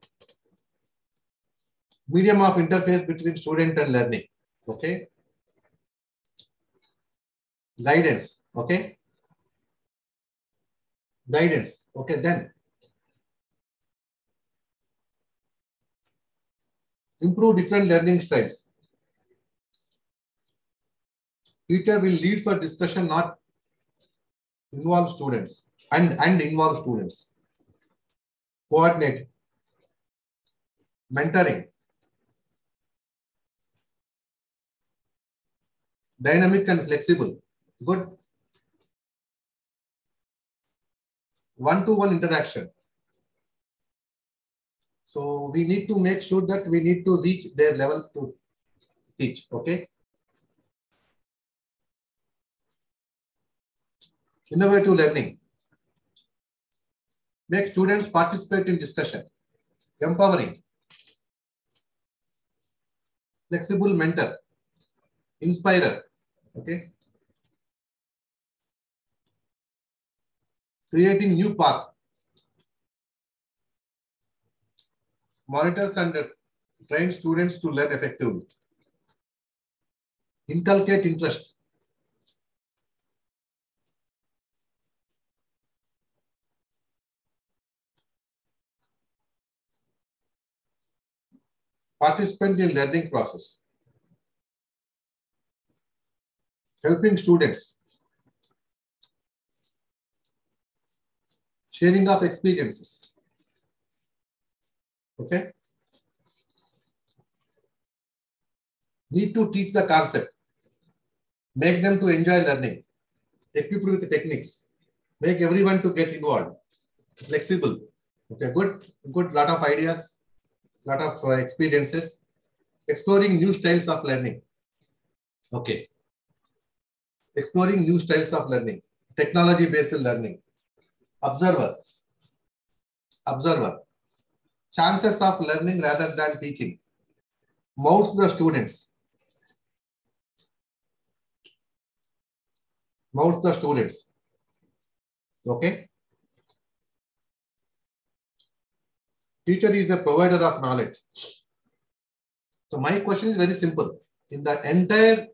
Medium of interface between student and learning, okay? Guidance, okay? Guidance, okay, then. Improve different learning styles. Teacher will lead for discussion, not involve students and involve students. Coordinate. Mentoring. Dynamic and flexible. Good. One-to-one interaction. So we need to make sure that we need to reach their level to teach, okay? Innovative learning. Make students participate in discussion. Empowering. Flexible mentor. Inspirer, okay? Creating new path. Monitors and train students to learn effectively. Inculcate interest. Participant in learning process. Helping students. Sharing of experiences. Okay. Need to teach the concept. Make them to enjoy learning. Equipped with techniques. Make everyone to get involved. Flexible. Okay, good. Lot of ideas. Lot of experiences. Exploring new styles of learning. Okay. Exploring new styles of learning. Technology-based learning. Observer. Chances of learning rather than teaching. Moulds the students. Okay. Teacher is a provider of knowledge. So my question is very simple. In the entire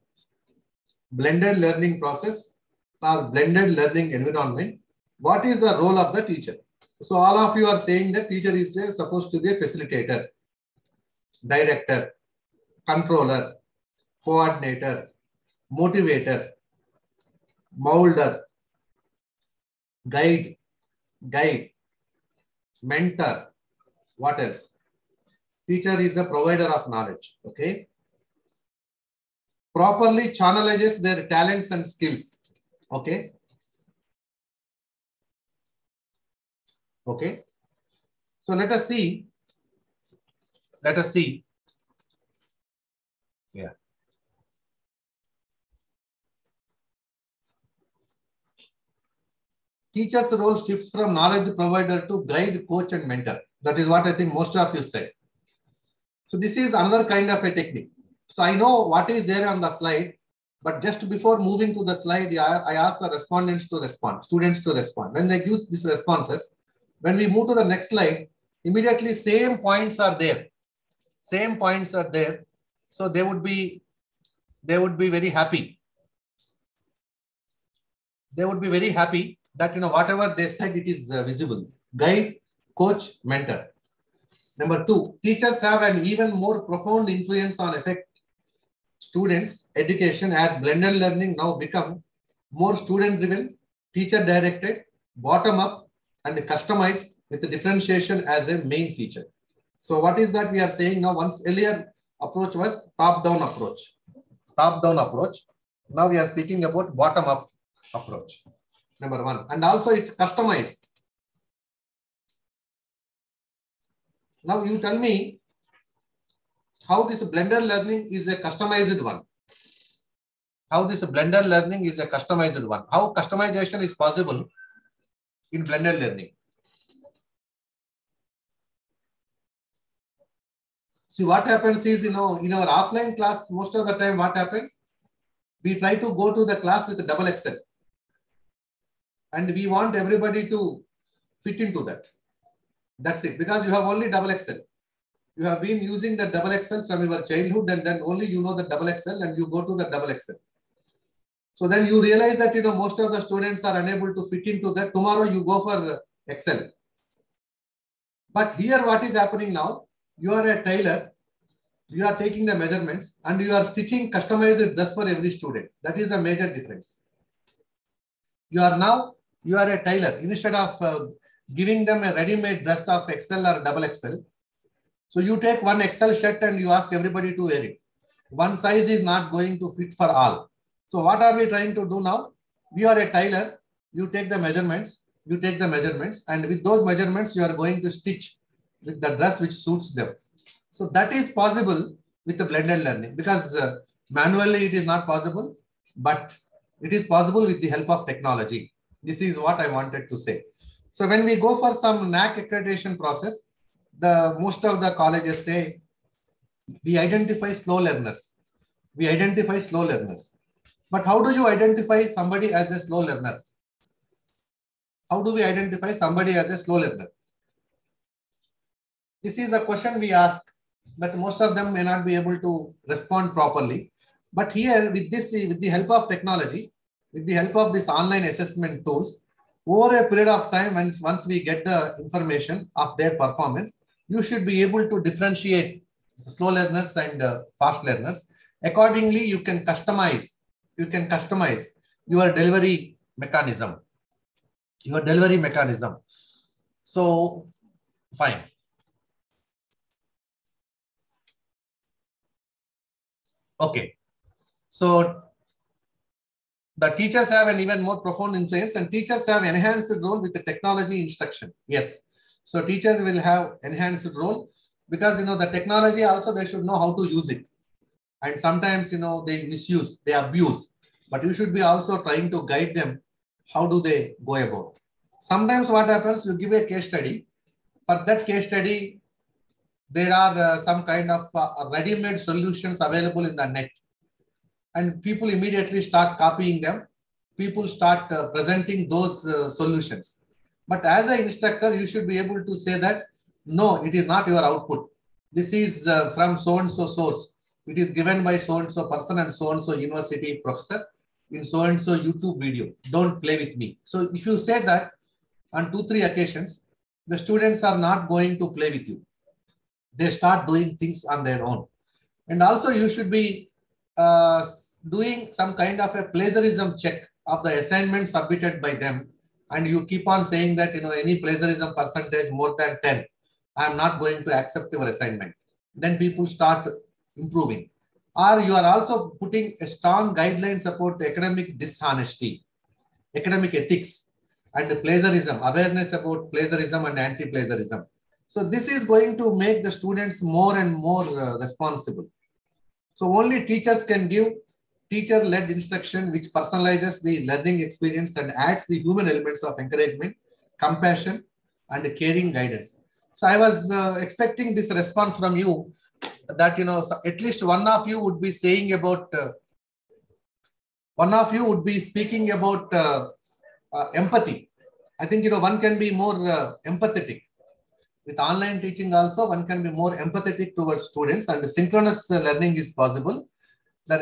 blended learning process or blended learning environment, what is the role of the teacher? So all of you are saying that teacher is supposed to be a facilitator, director, controller, coordinator, motivator, molder, guide, mentor. What else? Teacher is the provider of knowledge. Okay. Properly channelizes their talents and skills. Okay. Okay. So let us see. Yeah. teacher's role shifts from knowledge provider to guide, coach, and mentor. That is what I think most of you said. So this is another kind of a technique. So I know what is there on the slide, but just before moving to the slide, I ask the respondents to respond, students to respond. When they give these responses, when we move to the next slide, immediately same points are there. Same points are there. So they would be very happy. They would be very happy that, whatever they said, it is visible. Guide, coach, mentor. Number 2, teachers have an even more profound influence on affect students' education as blended learning now become more student-driven, teacher-directed, bottom-up, and customized with the differentiation as a main feature. So what is that we are saying now? Once earlier approach was top-down approach. Top-down approach. Now we are speaking about bottom-up approach. Number 1. And also it's customized. Now you tell me how this blended learning is a customized one. How this blended learning is a customized one. How customization is possible in blended learning. See, what happens is, in our offline class, most of the time what happens? We try to go to the class with a double Excel. And we want everybody to fit into that. That's it. Because you have only double Excel. You have been using the double Excel from your childhood, and then only you know the double Excel, and you go to the double Excel. So then you realize that, most of the students are unable to fit into that. Tomorrow you go for Excel. But here what is happening now? You are a tailor. You are taking the measurements and you are stitching customized dress for every student. That is a major difference. You are a tailor. Instead of giving them a ready-made dress of XL or double XL, so you take one XL shirt and you ask everybody to wear it. One size is not going to fit for all. So what are we trying to do now? We are a tailor. You take the measurements. And with those measurements, you are going to stitch with the dress which suits them. So that is possible with the blended learning, because manually it is not possible, but it is possible with the help of technology. This is what I wanted to say. So when we go for some NAC accreditation process, most of the colleges say we identify slow learners. But how do you identify somebody as a slow learner? How do we identify somebody as a slow learner? This is a question we ask, but most of them may not be able to respond properly. But here, with the help of technology, with the help of this online assessment tools, over a period of time, once we get the information of their performance, you should be able to differentiate slow learners and fast learners. Accordingly, you can customize your delivery mechanism. So, fine. Okay. So the teachers have an even more profound influence, and teachers have enhanced role with the technology instruction. Yes. So teachers will have enhanced role because, the technology also they should know how to use it. And sometimes, they misuse, they abuse, but you should be also trying to guide them. How do they go about? Sometimes what happens, you give a case study. For that case study, there are some kind of ready-made solutions available in the net. And people immediately start copying them. People start presenting those solutions. But as an instructor, you should be able to say that, no, it is not your output. This is from so-and-so source. It is given by so-and-so person and so-and-so university professor in so-and-so YouTube video. Don't play with me. So if you say that on 2-3 occasions, the students are not going to play with you. They start doing things on their own. And also you should be doing some kind of a plagiarism check of the assignment submitted by them. And you keep on saying that, any plagiarism percentage more than 10, I am not going to accept your assignment. Then people start improving. Or you are also putting a strong guidelines about academic dishonesty, academic ethics, and plagiarism, awareness about plagiarism and anti-plagiarism. So this is going to make the students more and more responsible. So only teachers can give teacher-led instruction which personalizes the learning experience and adds the human elements of encouragement, compassion, and caring guidance. So I was expecting this response from you that, at least one of you would be saying about, speaking about empathy. I think, one can be more empathetic. With online teaching also, one can be more empathetic towards students, and synchronous learning is possible. That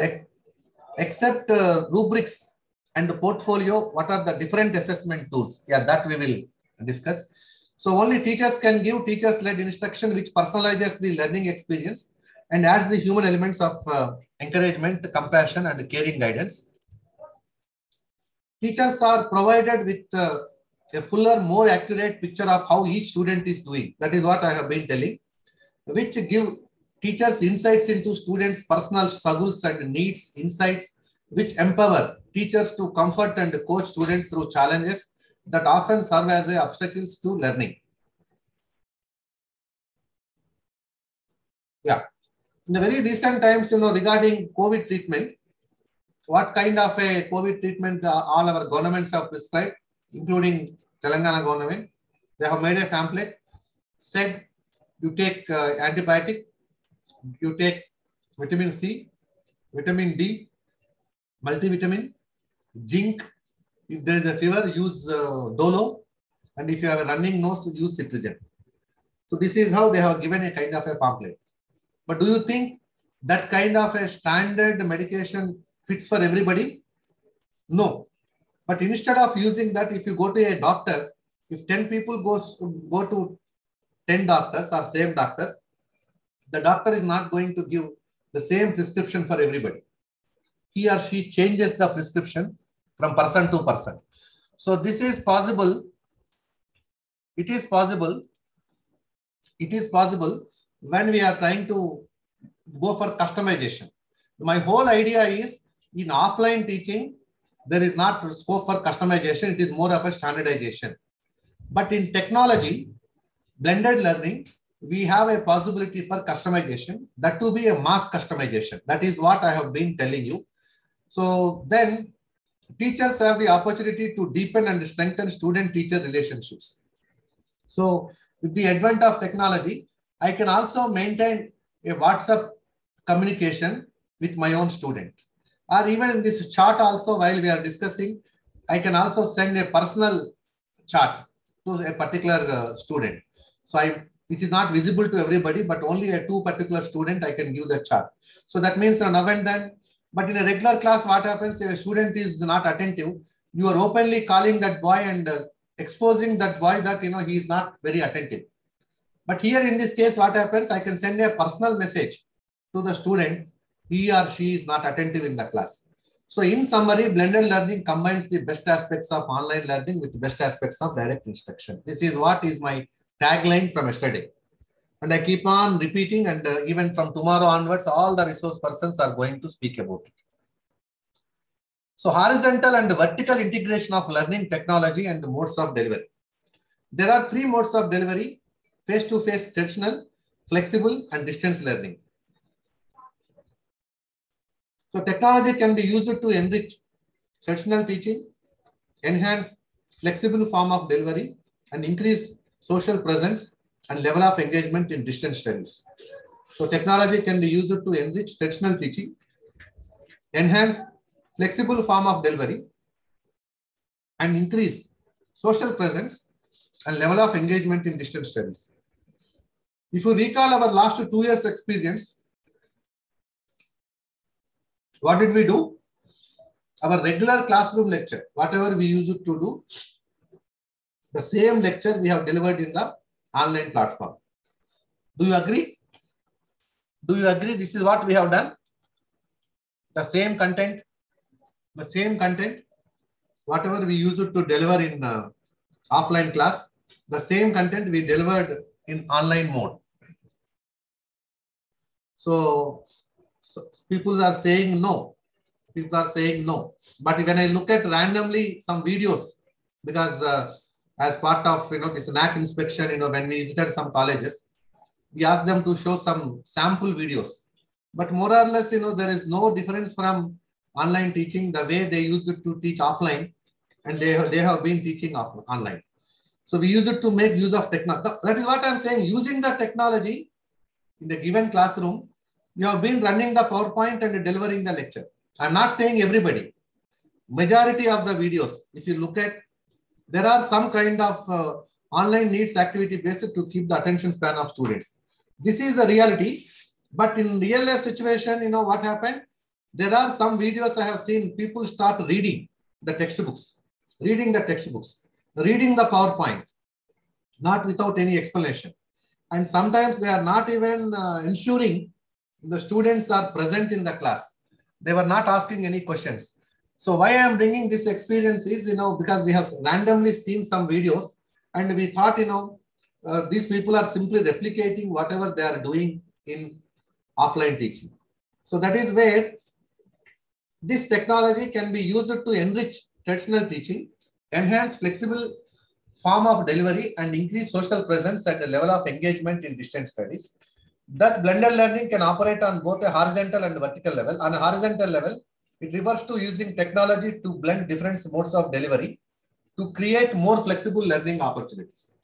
except rubrics and the portfolio, what are the different assessment tools? Yeah, that we will discuss. So only teachers can give teachers-led instruction which personalizes the learning experience and adds the human elements of encouragement, compassion, and caring guidance. Teachers are provided with a fuller, more accurate picture of how each student is doing. That is what I have been telling, which give teachers insights into students' personal struggles and needs, insights which empower teachers to comfort and coach students through challenges that often serve as obstacles to learning. Yeah. In the very recent times, regarding COVID treatment, what kind of a COVID treatment all our governments have prescribed, including Telangana government. They have made a pamphlet, said you take antibiotic, you take vitamin C, vitamin D, multivitamin, zinc. If there is a fever, use Dolo, and if you have a running nose, use citrizine. So this is how they have given a kind of a pamphlet. But do you think that kind of a standard medication fits for everybody? No. But instead of using that, if you go to a doctor, if 10 people go to 10 doctors or same doctor, the doctor is not going to give the same prescription for everybody. He or she changes the prescription from person to person. So this is possible. It is possible when we are trying to go for customization. My whole idea is in offline teaching, there is not scope for customization. It is more of a standardization. But in technology, blended learning, we have a possibility for customization, that to be a mass customization. That is what I have been telling you. So then teachers have the opportunity to deepen and strengthen student-teacher relationships. So with the advent of technology, I can also maintain a WhatsApp communication with my own student. Or even in this chat also, while we are discussing, I can also send a personal chat to a particular student. So it is not visible to everybody, but only a two particular student I can give the chat. So that means now and then, but in a regular class, what happens if a student is not attentive, you are openly calling that boy and exposing that boy that, he is not very attentive. But here in this case, what happens, I can send a personal message to the student, he or she is not attentive in the class. So in summary, blended learning combines the best aspects of online learning with the best aspects of direct instruction. This is what is my tagline from yesterday. And I keep on repeating, and even from tomorrow onwards, all the resource persons are going to speak about it. So horizontal and vertical integration of learning technology and modes of delivery. There are three modes of delivery: face-to-face, traditional, flexible, and distance learning. So technology can be used to enrich traditional teaching, enhance flexible form of delivery, and increase social presence and level of engagement in distance studies. So technology can be used to enrich traditional teaching, enhance flexible form of delivery, and increase social presence and level of engagement in distance studies. If you recall our last 2 years experience, what did we do? Our regular classroom lecture, whatever we used to do, the same lecture we have delivered in the online platform. Do you agree? Do you agree this is what we have done? The same content, whatever we used to deliver in offline class, the same content we delivered in online mode. So people are saying no. People are saying no. But when I look at randomly some videos, because as part of this NAC inspection, when we visited some colleges, we asked them to show some sample videos. But more or less, there is no difference from online teaching the way they used to teach offline, and they have been teaching online. So we use it to make use of technology. That is what I'm saying. Using the technology in the given classroom, you have been running the PowerPoint and delivering the lecture. I'm not saying everybody. Majority of the videos, if you look at, there are some kind of online needs activity based to keep the attention span of students. This is the reality. But in real life situation, you know what happened? There are some videos I have seen people start reading the textbooks, reading the PowerPoint, not without any explanation. And sometimes they are not even ensuring the students are present in the class. They were not asking any questions. So why I am bringing this experience is, you know, because we have randomly seen some videos and we thought, you know, these people are simply replicating whatever they are doing in offline teaching. So that is where this technology can be used to enrich traditional teaching, enhance flexible form of delivery, and increase social presence at the level of engagement in distance studies. Thus, blended learning can operate on both a horizontal and vertical level. On a horizontal level, it refers to using technology to blend different modes of delivery to create more flexible learning opportunities.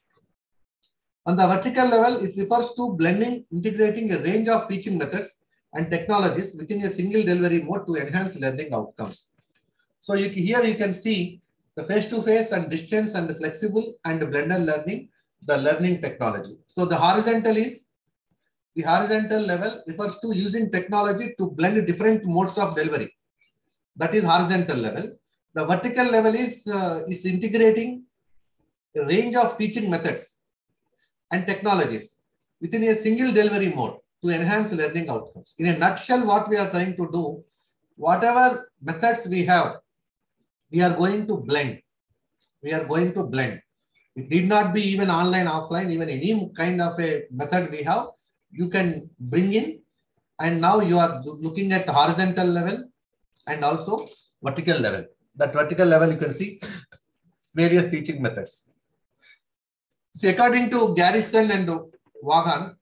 On the vertical level, it refers to blending, integrating a range of teaching methods and technologies within a single delivery mode to enhance learning outcomes. So here you can see the face-to-face and distance and the flexible and blended learning, the learning technology. So the horizontal level refers to using technology to blend different modes of delivery. That is horizontal level. The vertical level is integrating a range of teaching methods and technologies within a single delivery mode to enhance learning outcomes. In a nutshell, what we are trying to do, whatever methods we have, we are going to blend. It need not be even online, offline, even any kind of a method we have, you can bring in. And now you are looking at horizontal level and also vertical level. That vertical level, you can see various teaching methods. See, according to Garrison and Vaughan,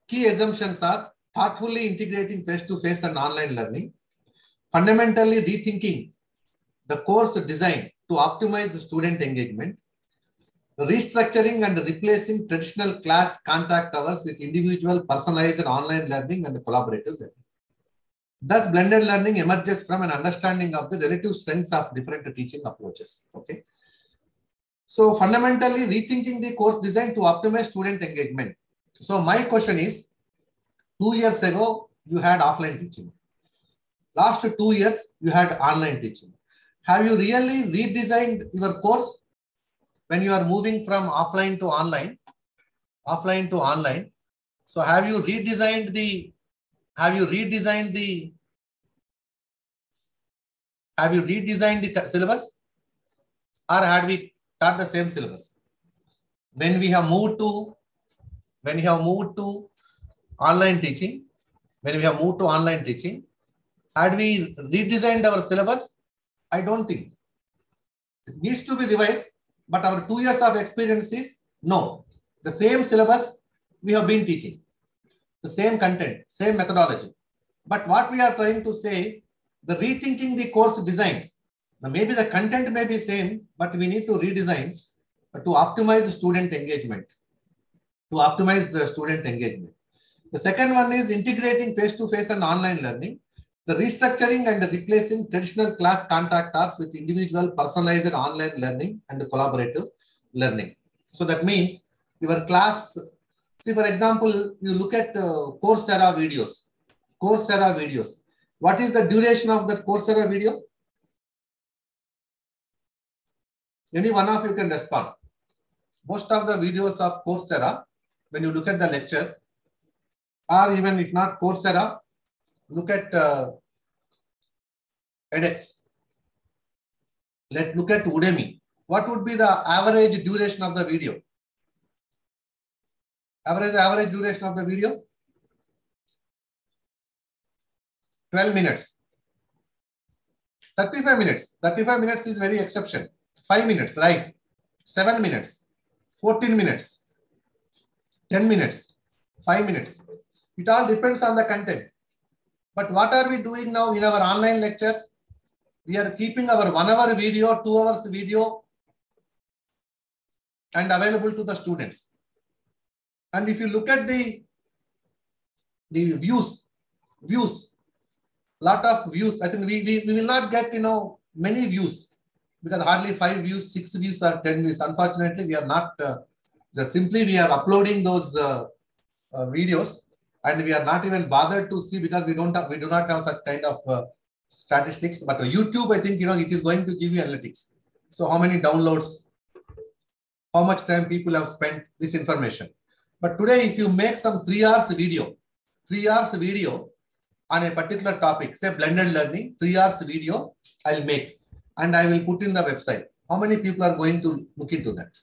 key assumptions are thoughtfully integrating face-to-face and online learning, fundamentally rethinking the course design to optimize the student engagement, restructuring and replacing traditional class contact hours with individual personalized online learning and collaborative learning. Thus, blended learning emerges from an understanding of the relative strengths of different teaching approaches. Okay. So fundamentally rethinking the course design to optimize student engagement. So my question is, 2 years ago, you had offline teaching. Last 2 years, you had online teaching. Have you really redesigned your course when you are moving from offline to online? So have you redesigned the syllabus, or had we taught the same syllabus? When we have moved to online teaching, had we redesigned our syllabus? I don't think. It needs to be revised, but our 2 years of experience is no. The same syllabus we have been teaching, the same content, same methodology. But what we are trying to say, the rethinking the course design, maybe the content may be same, but we need to redesign to optimize student engagement. The second one is integrating face-to-face and online learning, the restructuring and replacing traditional class contact hours with individual personalized online learning and collaborative learning. So that means your class, see for example, you look at Coursera videos. What is the duration of that Coursera video? Any one of you can respond. Most of the videos of Coursera, when you look at the lecture, or even if not Coursera, look at edX. Let's look at Udemy. What would be the average duration of the video? Average duration of the video? 12 minutes. 35 minutes. 35 minutes is very exception. 5 minutes, right? 7 minutes. 14 minutes. 10 minutes. 5 minutes. It all depends on the content. But what are we doing now in our online lectures? We are keeping our 1 hour video, 2 hours video and available to the students. And if you look at the views, lot of views, I think we will not get, many views because hardly 5 views, 6 views or 10 views. Unfortunately, we are not, simply we are uploading those videos and we are not even bothered to see because we do not have such kind of statistics. But YouTube, I think, it is going to give you analytics. So how many downloads, how much time people have spent this information. But today, if you make some 3 hours video on a particular topic, say blended learning, 3 hours video I'll make and I will put in the website. How many people are going to look into that?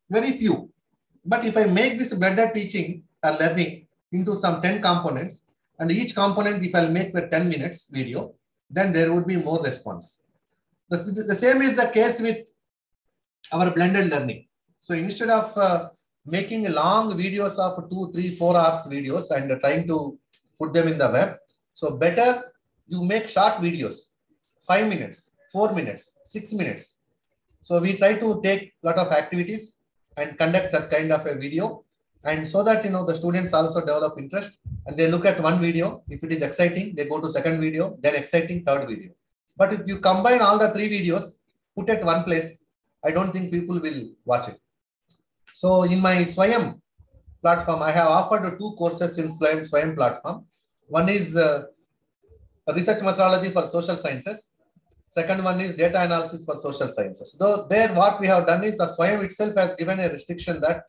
Very few. But if I make this blended teaching or learning into some 10 components, and each component, if I'll make the 10 minutes video, then there would be more response. The same is the case with our blended learning. So instead of making long videos of 2, 3, 4 hours videos and trying to put them in the web, so better you make short videos, 5 minutes, 4 minutes, 6 minutes. So we try to take a lot of activities and conduct such kind of a video, and so that the students also develop interest and they look at one video. If it is exciting, they go to second video, then exciting third video. But if you combine all the 3 videos, put at one place, I don't think people will watch it. So in my Swayam platform, I have offered 2 courses in Swayam platform. One is research methodology for social sciences. Second one is data analysis for social sciences. Though there, what we have done is the Swayam itself has given a restriction that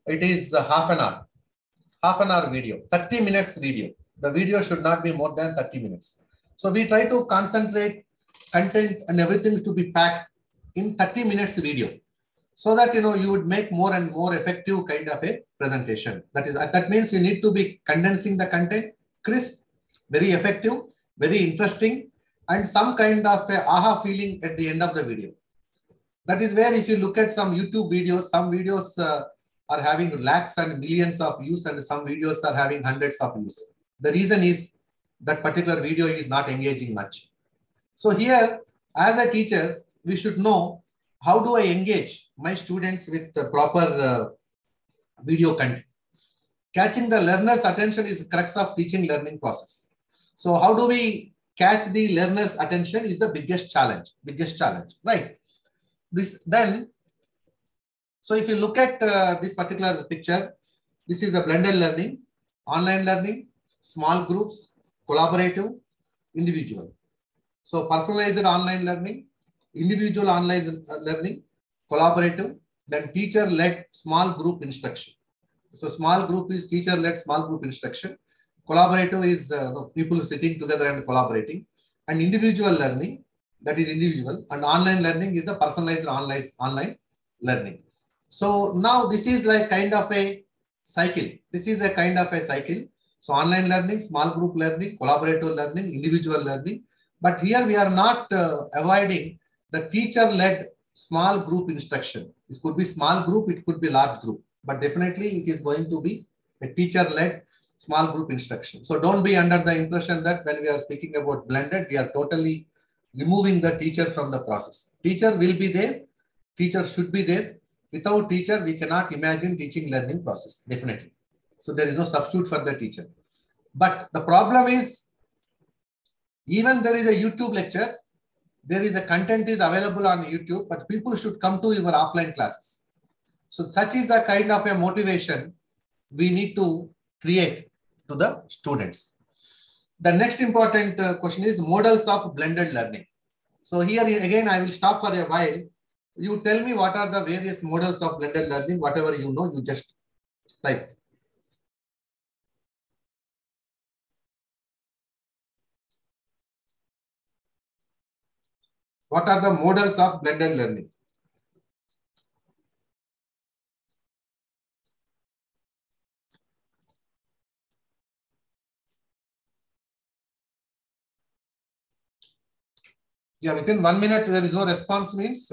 it is half an hour video, 30 minutes video. The video should not be more than 30 minutes. So we try to concentrate content and everything to be packed in 30 minutes video, so that you would make more and more effective kind of a presentation. That means you need to be condensing the content, crisp, very effective, very interesting, and some kind of a aha feeling at the end of the video. That is where if you look at some YouTube videos, some videos are having lakhs and millions of views and some videos are having hundreds of views. The reason is that particular video is not engaging much. So here, as a teacher, we should know how do I engage my students with the proper video content. Catching the learner's attention is the crux of teaching learning process. So how do we catch the learner's attention is the biggest challenge, right? So if you look at this particular picture, this is the blended learning, online learning, small groups, collaborative, individual. So personalized online learning, individual online learning, collaborative, then teacher-led small group instruction. So small group is teacher-led small group instruction. Collaborative is people sitting together and collaborating. And individual learning, that is individual. And online learning is the personalized online learning. So now this is like kind of a cycle. So online learning, small group learning, collaborative learning, individual learning. But here we are not avoiding the teacher-led small group instruction. It could be small group, it could be large group, but definitely it is going to be a teacher-led small group instruction. So don't be under the impression that when we are speaking about blended, we are totally removing the teacher from the process. Teacher will be there, teacher should be there. Without teacher, we cannot imagine teaching learning process, definitely. So there is no substitute for the teacher. But the problem is, even there is a YouTube lecture, there is a content is available on YouTube, but people should come to your offline classes. So such is the kind of a motivation we need to create to the students. The next important question is models of blended learning. So here again, I will stop for a while. You tell me what are the various models of blended learning, whatever you know, you just type. What are the models of blended learning? Yeah, within 1 minute, there is no response means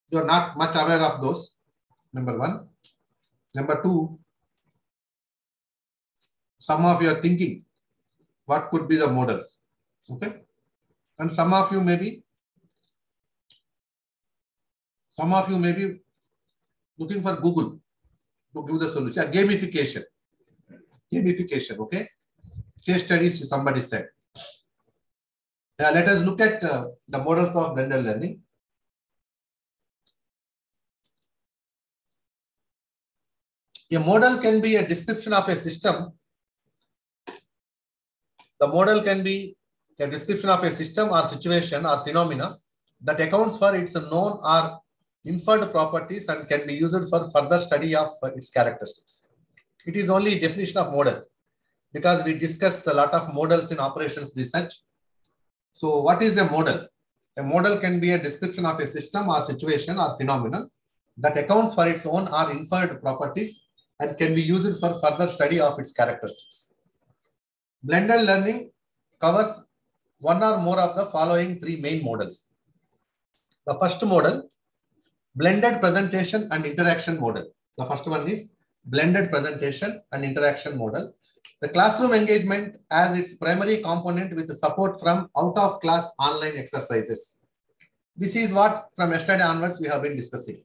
you are not much aware of those. Number one. Number two, some of you are thinking, what could be the models? Okay. And some of you may be looking for Google to give the solution. Gamification. Gamification, okay? Case studies, somebody said. Let us look at the models of blended learning. A model can be a description of a system. The model can be a description of a system or situation or phenomena that accounts for its known or inferred properties and can be used for further study of its characteristics. It is only definition of model because we discuss a lot of models in operations research. So what is a model? A model can be a description of a system or situation or phenomenon that accounts for its own or inferred properties and can be used for further study of its characteristics. Blended learning covers one or more of the following three main models. The first model, blended presentation and interaction model. The first one is blended presentation and interaction model. The classroom engagement as its primary component with support from out-of-class online exercises. This is what from yesterday onwards we have been discussing.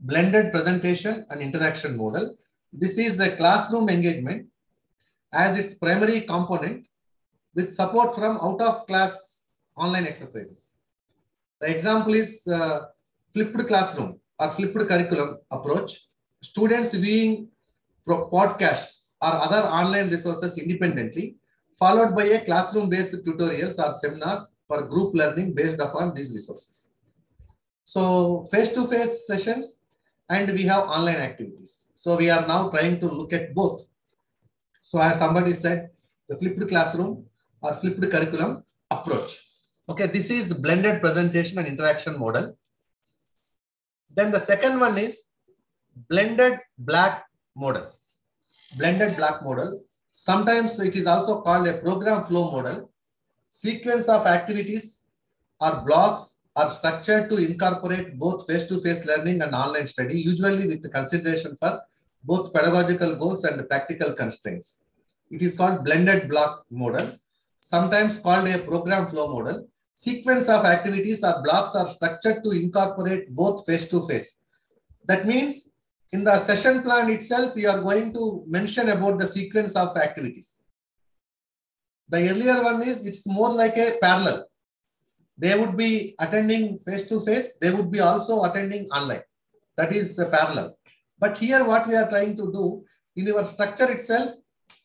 Blended presentation and interaction model. This is the classroom engagement as its primary component with support from out-of-class online exercises. The example is flipped classroom or flipped curriculum approach. Students viewing podcasts or other online resources independently, followed by a classroom-based tutorials or seminars for group learning based upon these resources. So face-to-face sessions and we have online activities. So we are now trying to look at both. So as somebody said, the flipped classroom or flipped curriculum approach. Okay, this is blended presentation and interaction model. Then the second one is blended black model. Blended black model. Sometimes it is also called a program flow model. Sequence of activities or blocks are structured to incorporate both face-to-face learning and online study, usually with the consideration for both pedagogical goals and practical constraints. It is called blended block model, sometimes called a program flow model. Sequence of activities or blocks are structured to incorporate both face-to-face. That means in the session plan itself, you are going to mention about the sequence of activities. The earlier one is, it's more like a parallel. They would be attending face-to-face. They would be also attending online. That is a parallel. But here what we are trying to do, in your structure itself,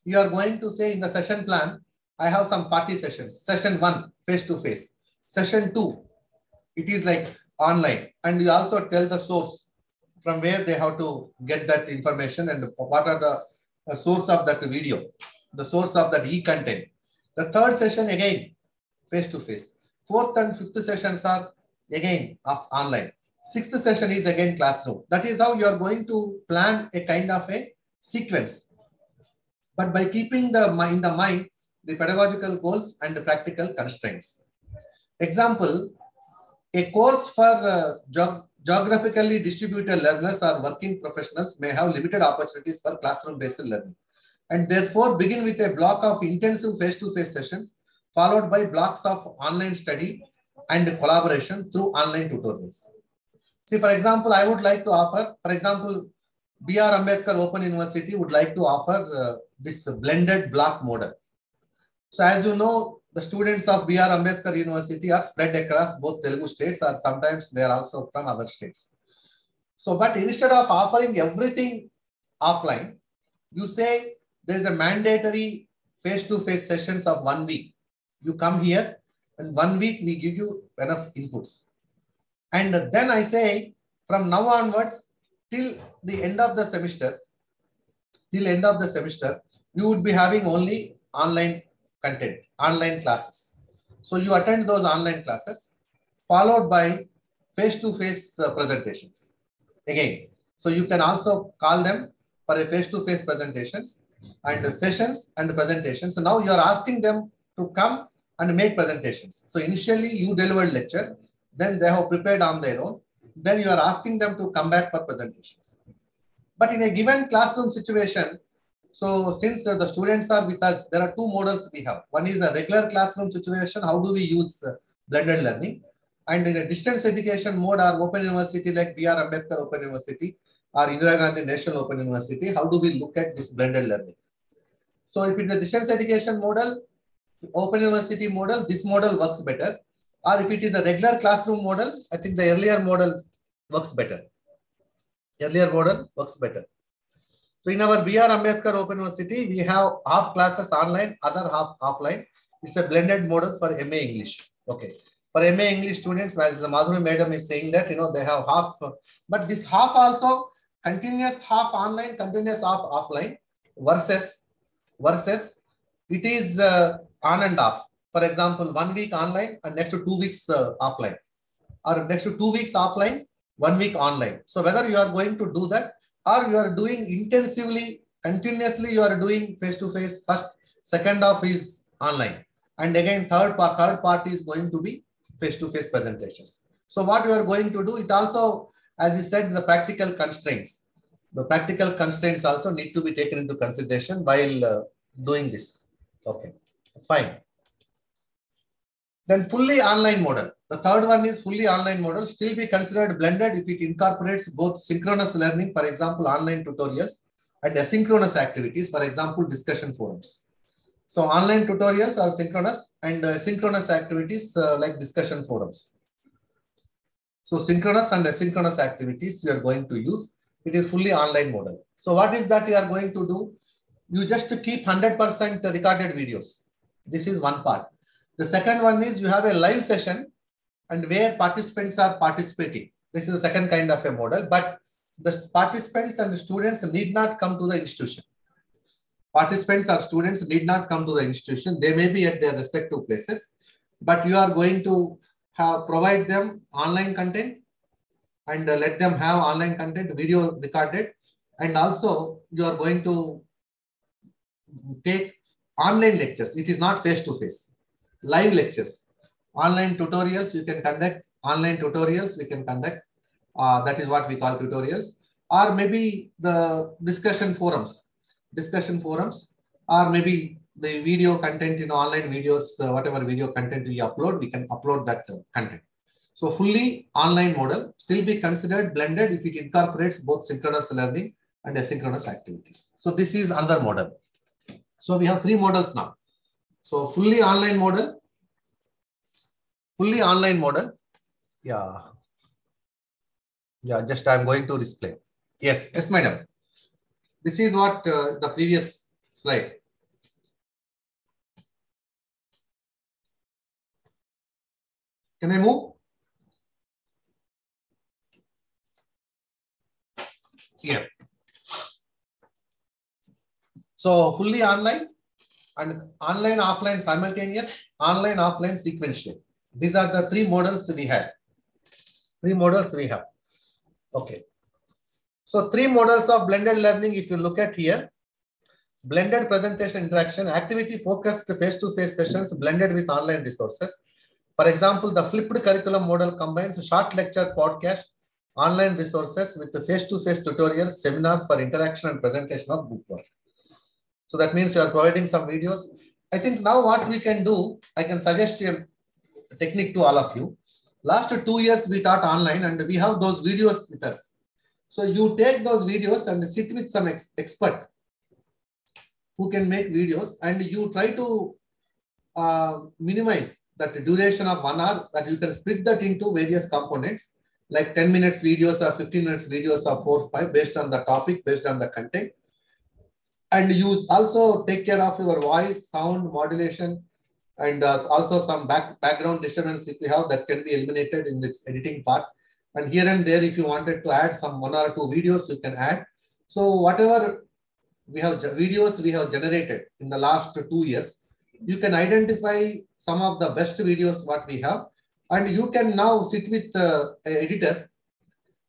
you are going to say in the session plan, I have some 40 sessions. Session 1, face-to-face. Session 2, it is like online. And you also tell the source from where they have to get that information and what are the source of that video, the source of that e-content. The third session again, face-to-face. Fourth and fifth sessions are again of online. Sixth session is again classroom. That is how you are going to plan a kind of a sequence. But by keeping in the mind the pedagogical goals and the practical constraints. Example, a course for geographically distributed learners or working professionals may have limited opportunities for classroom-based learning and therefore begin with a block of intensive face-to-face sessions followed by blocks of online study and collaboration through online tutorials. See, for example, I would like to offer, for example, B.R. Ambedkar Open University would like to offer this blended block model. So as you know, the students of B.R. Ambedkar University are spread across both Telugu states or sometimes they are also from other states. So, but instead of offering everything offline, you say there is a mandatory face-to-face sessions of 1 week. You come here and 1 week we give you enough inputs. And then I say from now onwards till the end of the semester, you would be having only online content, online classes. So you attend those online classes followed by face-to-face presentations. Again, so you can also call them for a face-to-face presentations and sessions and presentations. So now you are asking them to come and make presentations. So initially you delivered lecture, then they have prepared on their own. Then you are asking them to come back for presentations. But in a given classroom situation, so since the students are with us, there are two models we have. One is the regular classroom situation. How do we use blended learning. And in a distance education mode or open university like B.R. Ambedkar Open University or Indira Gandhi National Open University, how do we look at this blended learning? So if it's a distance education model, open university model, this model works better. Or if it is a regular classroom model, I think the earlier model works better. Earlier model works better. So in our B.R. Ambedkar Open University, we have half classes online, other half offline. It's a blended model for MA English. Okay. For MA English students, as the Madhuri Madam is saying that, they have half, but this half also continuous half online, continuous half offline versus it is on and off. For example, 1 week online and next to 2 weeks offline, or next to 2 weeks offline, 1 week online. So whether you are going to do that or you are doing intensively, continuously, you are doing face-to-face, first, second half is online. And again, third part is going to be face-to-face presentations. So what you are going to do, it also, as you said, the practical constraints. The practical constraints also need to be taken into consideration while doing this. Okay, fine. Then fully online model. The third one is fully online model, still be considered blended if it incorporates both synchronous learning, for example, online tutorials, and asynchronous activities, for example, discussion forums. So online tutorials are synchronous and synchronous activities like discussion forums. So synchronous and asynchronous activities you are going to use. It is fully online model. So what is that you are going to do? You just keep 100% recorded videos. This is one part. The second one is you have a live session and where participants are participating. This is the second kind of a model, but the participants and the students need not come to the institution. Participants or students need not come to the institution. They may be at their respective places, but you are going to provide them online content and let them have online content, video recorded. And also you are going to take online lectures. It is not face-to-face, live lectures, online tutorials you can conduct, that is what we call tutorials, or maybe the discussion forums, or maybe the video content in online videos, whatever video content we upload, we can upload that content. So fully online model still be considered blended if it incorporates both synchronous learning and asynchronous activities. So this is another model. So we have three models now. So fully online model. Yeah, just I'm going to display. Yes, madam. This is what the previous slide. Can I move? Yeah. So fully online and online, offline simultaneous, online, offline sequential. These are the three models we have. Okay. So three models of blended learning, if you look at here, blended presentation interaction, activity focused face-to-face sessions blended with online resources. For example, the flipped curriculum model combines short lecture podcast, online resources with the face-to-face tutorials, seminars for interaction and presentation of book work. So that means you are providing some videos. I think now what we can do, I can suggest a technique to all of you. Last 2 years we taught online and we have those videos with us. So you take those videos and sit with some expert who can make videos and you try to minimize that duration of 1 hour, that you can split that into various components like 10 minutes videos or 15 minutes videos or 4 or 5 based on the topic, based on the content. And you also take care of your voice, sound, modulation, and also some background disturbance if you have, that can be eliminated in this editing part. And here and there, if you wanted to add some 1 or 2 videos, you can add. So whatever we have videos we have generated in the last 2 years, you can identify some of the best videos what we have, and you can now sit with an editor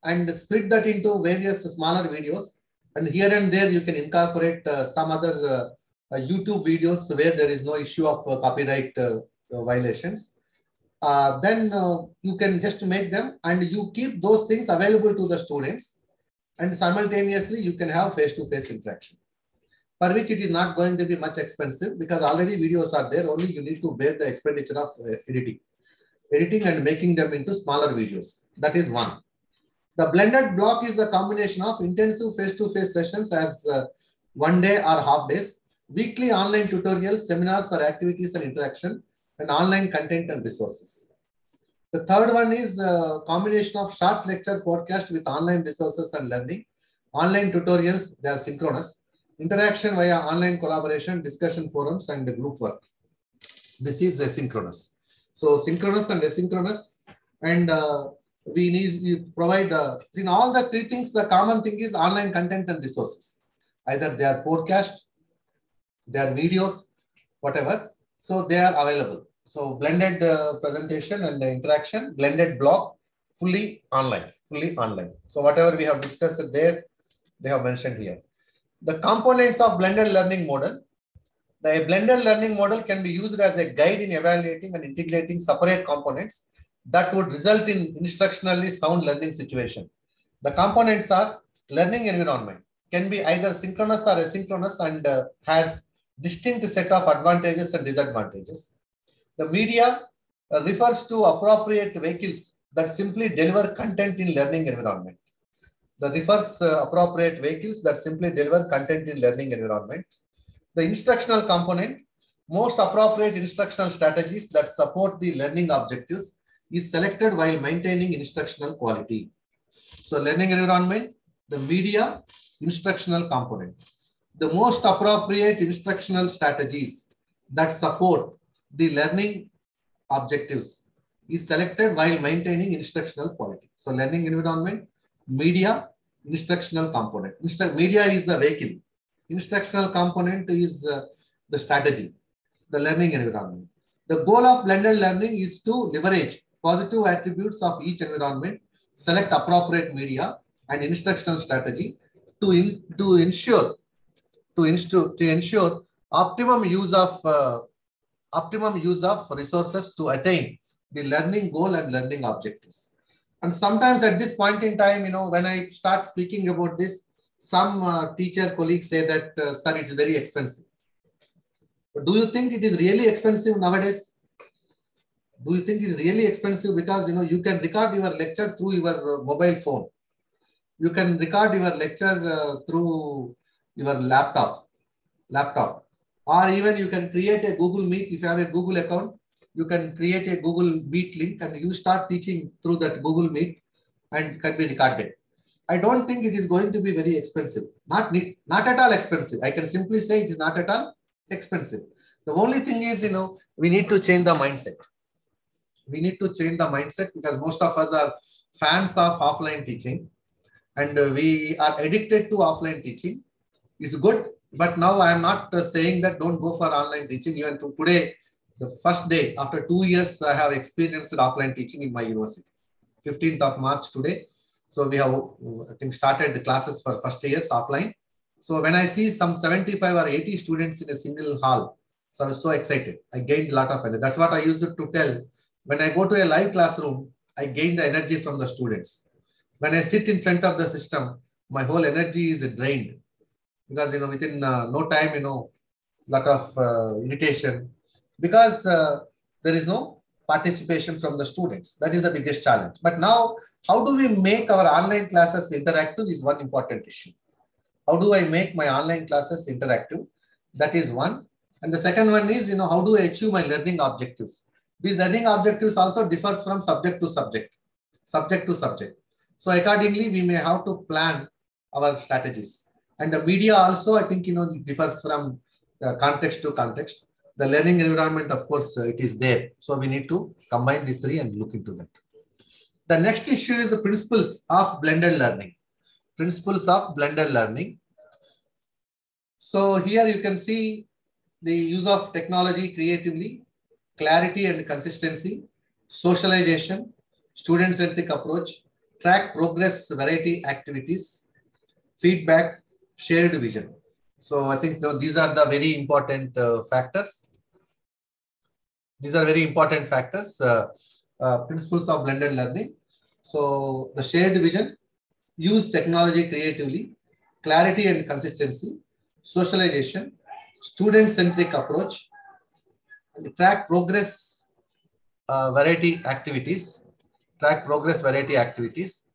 and split that into various smaller videos. And here and there, you can incorporate some other YouTube videos where there is no issue of copyright violations. Then you can just make them and you keep those things available to the students, and simultaneously you can have face-to-face interaction, for which it is not going to be much expensive because already videos are there, only you need to bear the expenditure of editing. editing and making them into smaller videos. That is one. The blended block is the combination of intensive face-to-face sessions as one day or half days, weekly online tutorials, seminars for activities and interaction, and online content and resources. The third one is a combination of short lecture podcast with online resources and learning, online tutorials, they are synchronous, interaction via online collaboration, discussion forums, and group work. This is asynchronous. So synchronous and asynchronous, and we need to provide in all the three things. The common thing is online content and resources. Either they are podcast, they are videos, whatever. So they are available. So blended presentation and interaction, blended block, fully online, fully online. So whatever we have discussed there, they have mentioned here. The components of blended learning model. The blended learning model can be used as a guide in evaluating and integrating separate components that would result in instructionally sound learning situation. The components are learning environment, can be either synchronous or asynchronous and has distinct set of advantages and disadvantages. The media refers to appropriate vehicles that simply deliver content in learning environment. The refers appropriate vehicles that simply deliver content in learning environment. The instructional component, most appropriate instructional strategies that support the learning objectives is selected while maintaining instructional quality. So learning environment, the media, instructional component. The most appropriate instructional strategies that support the learning objectives is selected while maintaining instructional quality. So learning environment, media, instructional component. Media is the vehicle. Instructional component is the strategy, the learning environment. The goal of blended learning is to leverage positive attributes of each environment, select appropriate media and instructional strategy to ensure optimum use of resources to attain the learning goal and learning objectives. And sometimes at this point in time, when I start speaking about this, some teacher colleagues say that, sir, it's very expensive. But do you think it is really expensive nowadays? Do you think it is really expensive? Because, you can record your lecture through your mobile phone. You can record your lecture through your laptop. Or even you can create a Google Meet. If you have a Google account, you can create a Google Meet link and you start teaching through that Google Meet and can be recorded. I don't think it is going to be very expensive. Not at all expensive. I can simply say it is not at all expensive. The only thing is, we need to change the mindset. We need to change the mindset because most of us are fans of offline teaching and we are addicted to offline teaching. It's good, but now I am not saying that don't go for online teaching. Even today, the first day after 2 years, I have experienced offline teaching in my university. 15th of March today. So we have, I think, started the classes for first years offline. So when I see some 75 or 80 students in a single hall, so I was so excited. I gained a lot of energy. That's what I used to tell. When I go to a live classroom, I gain the energy from the students. When I sit in front of the system, my whole energy is drained because, within no time, lot of irritation because there is no participation from the students. That is the biggest challenge. But now, how do we make our online classes interactive is one important issue. How do I make my online classes interactive? That is one. And the second one is, how do I achieve my learning objectives? These learning objectives also differs from subject to subject. So accordingly, we may have to plan our strategies. And the media also, I think, differs from context to context. The learning environment, of course, it is there. So we need to combine these three and look into that. The next issue is the principles of blended learning. Principles of blended learning. So here you can see the use of technology creatively, clarity and consistency, socialization, student-centric approach, track progress, variety activities, feedback, shared vision. So I think these are the very important factors. These are very important factors, principles of blended learning. So the shared vision, use technology creatively, clarity and consistency, socialization, student-centric approach, and track progress variety activities, track progress variety activities,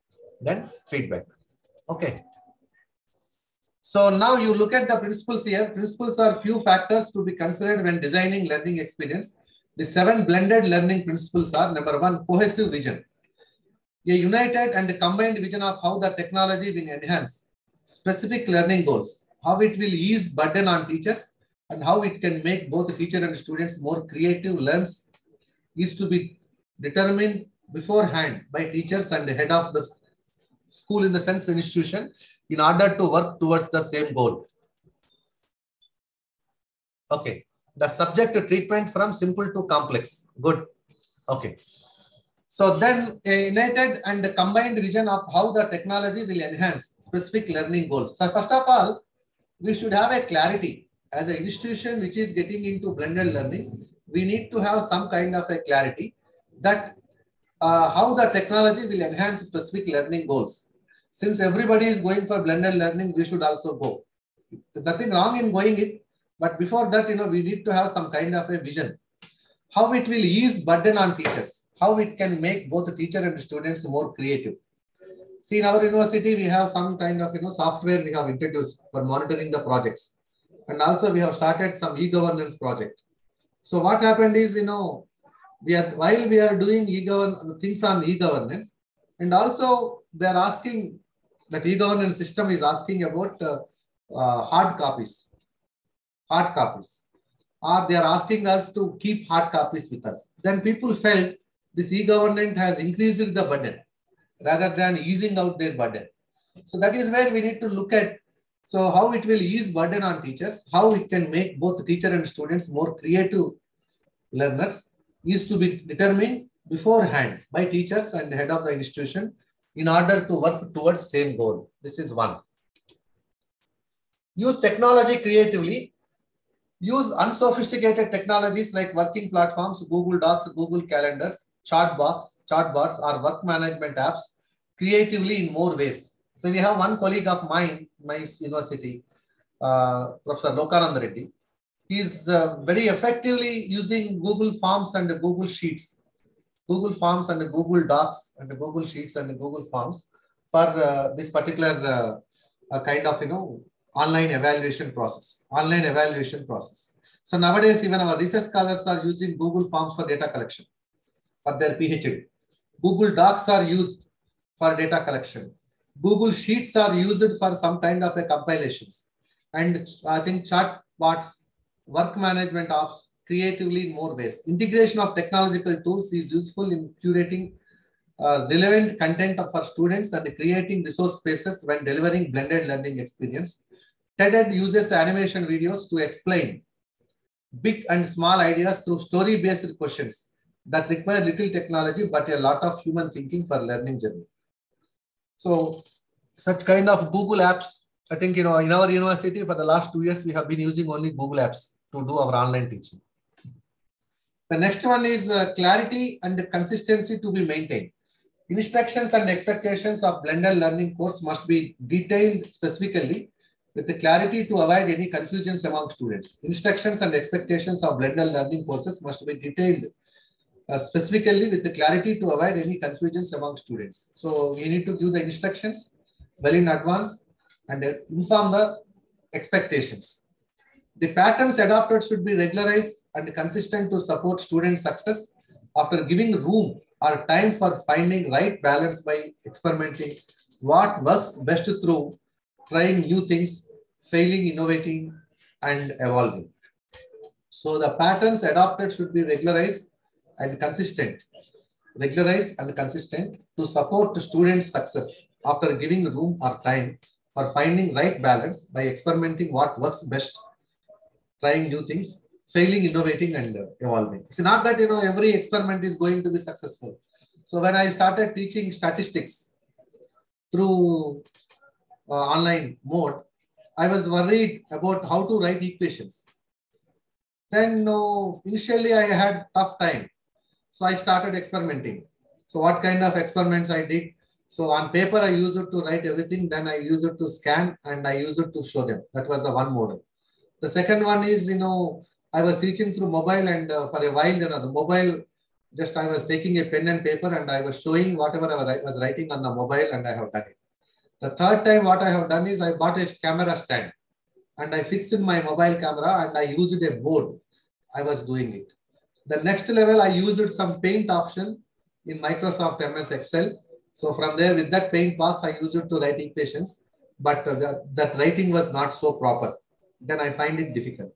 then feedback. Okay. So now you look at the principles here. Principles are few factors to be considered when designing learning experience. The 7 blended learning principles are: number 1, cohesive vision. A united and combined vision of how the technology will enhance specific learning goals, how it will ease burden on teachers, and how it can make both teacher and students more creative learns is to be determined beforehand by teachers and the head of the school, in the sense institution, in order to work towards the same goal. Okay. The subject treatment from simple to complex. Good. Okay. So then a united and combined vision of how the technology will enhance specific learning goals. So first of all, we should have a clarity. As an institution which is getting into blended learning, we need to have some kind of a clarity that how the technology will enhance specific learning goals. Since everybody is going for blended learning, we should also go. There's nothing wrong in going it, but before that, we need to have some kind of a vision. How it will ease burden on teachers, how it can make both the teacher and students more creative. See, in our university, we have some kind of software we have introduced for monitoring the projects. And also we have started some e-governance project. So what happened is, while we are doing things on e-governance, and also they're asking, that e-governance system is asking about hard copies. Or they are asking us to keep hard copies with us. Then people felt this e-government has increased the burden rather than easing out their burden. So that is where we need to look at, so how it will ease burden on teachers, how it can make both teacher and students more creative learners is to be determined beforehand by teachers and head of the institution in order to work towards same goal. This is one. Use technology creatively. Use unsophisticated technologies like working platforms, Google Docs, Google Calendars, chatbots, or work management apps creatively in more ways. So we have one colleague of mine, my university, Professor Lokanand Reddy. He is very effectively using Google Forms and Google Sheets. Google Forms and Google Docs and Google Sheets and Google Forms for this particular kind of, online evaluation process. So nowadays, even our research scholars are using Google Forms for data collection for their PhD. Google Docs are used for data collection. Google Sheets are used for some kind of a compilations. And I think chatbots, work management apps creatively in more ways. Integration of technological tools is useful in curating relevant content for students and creating resource spaces when delivering blended learning experience. TED uses animation videos to explain big and small ideas through story-based questions that require little technology but a lot of human thinking for learning journey. So such kind of Google apps, I think, in our university for the last 2 years, we have been using only Google apps to do our online teaching. The next one is clarity and consistency to be maintained. Instructions and expectations of blended learning course must be detailed specifically with the clarity to avoid any confusions among students. Instructions and expectations of blended learning courses must be detailed specifically with the clarity to avoid any confusions among students. So you need to give the instructions well in advance and inform the expectations. The patterns adopted should be regularized and consistent to support student success after giving room or time for finding right balance by experimenting what works best through trying new things, failing, innovating, and evolving. So the patterns adopted should be regularized and consistent to support students' success after giving room or time for finding right balance by experimenting what works best, trying new things, failing, innovating, and evolving. It's not that every experiment is going to be successful. So when I started teaching statistics through online mode, I was worried about how to write equations. Then initially I had tough time. So I started experimenting. So what kind of experiments I did? So on paper, I used it to write everything. Then I used it to scan and I used it to show them. That was the one model. The second one is, I was teaching through mobile, and for a while, the mobile Just I was taking a pen and paper and I was showing whatever I was writing on the mobile, and I have done it. The third time what I have done is I bought a camera stand and I fixed my mobile camera and I used a board. I was doing it. The next level, I used some paint option in Microsoft MS Excel. So from there, with that paint box, I used it to write equations, but that writing was not so proper. Then I find it difficult.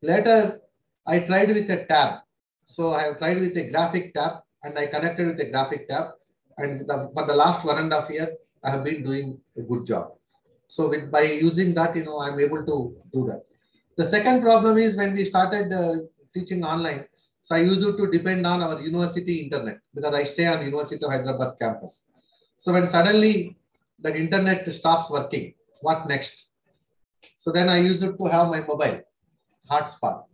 Later, I tried with a tab. So I have tried with a graphic tab and I connected with a graphic tab. And for the last 1.5 years, I have been doing a good job. So by using that, I'm able to do that. The second problem is when we started teaching online, so I used to depend on our university internet because I stay on University of Hyderabad campus. So when suddenly that internet stops working, what next? So then I used to have my mobile hotspot.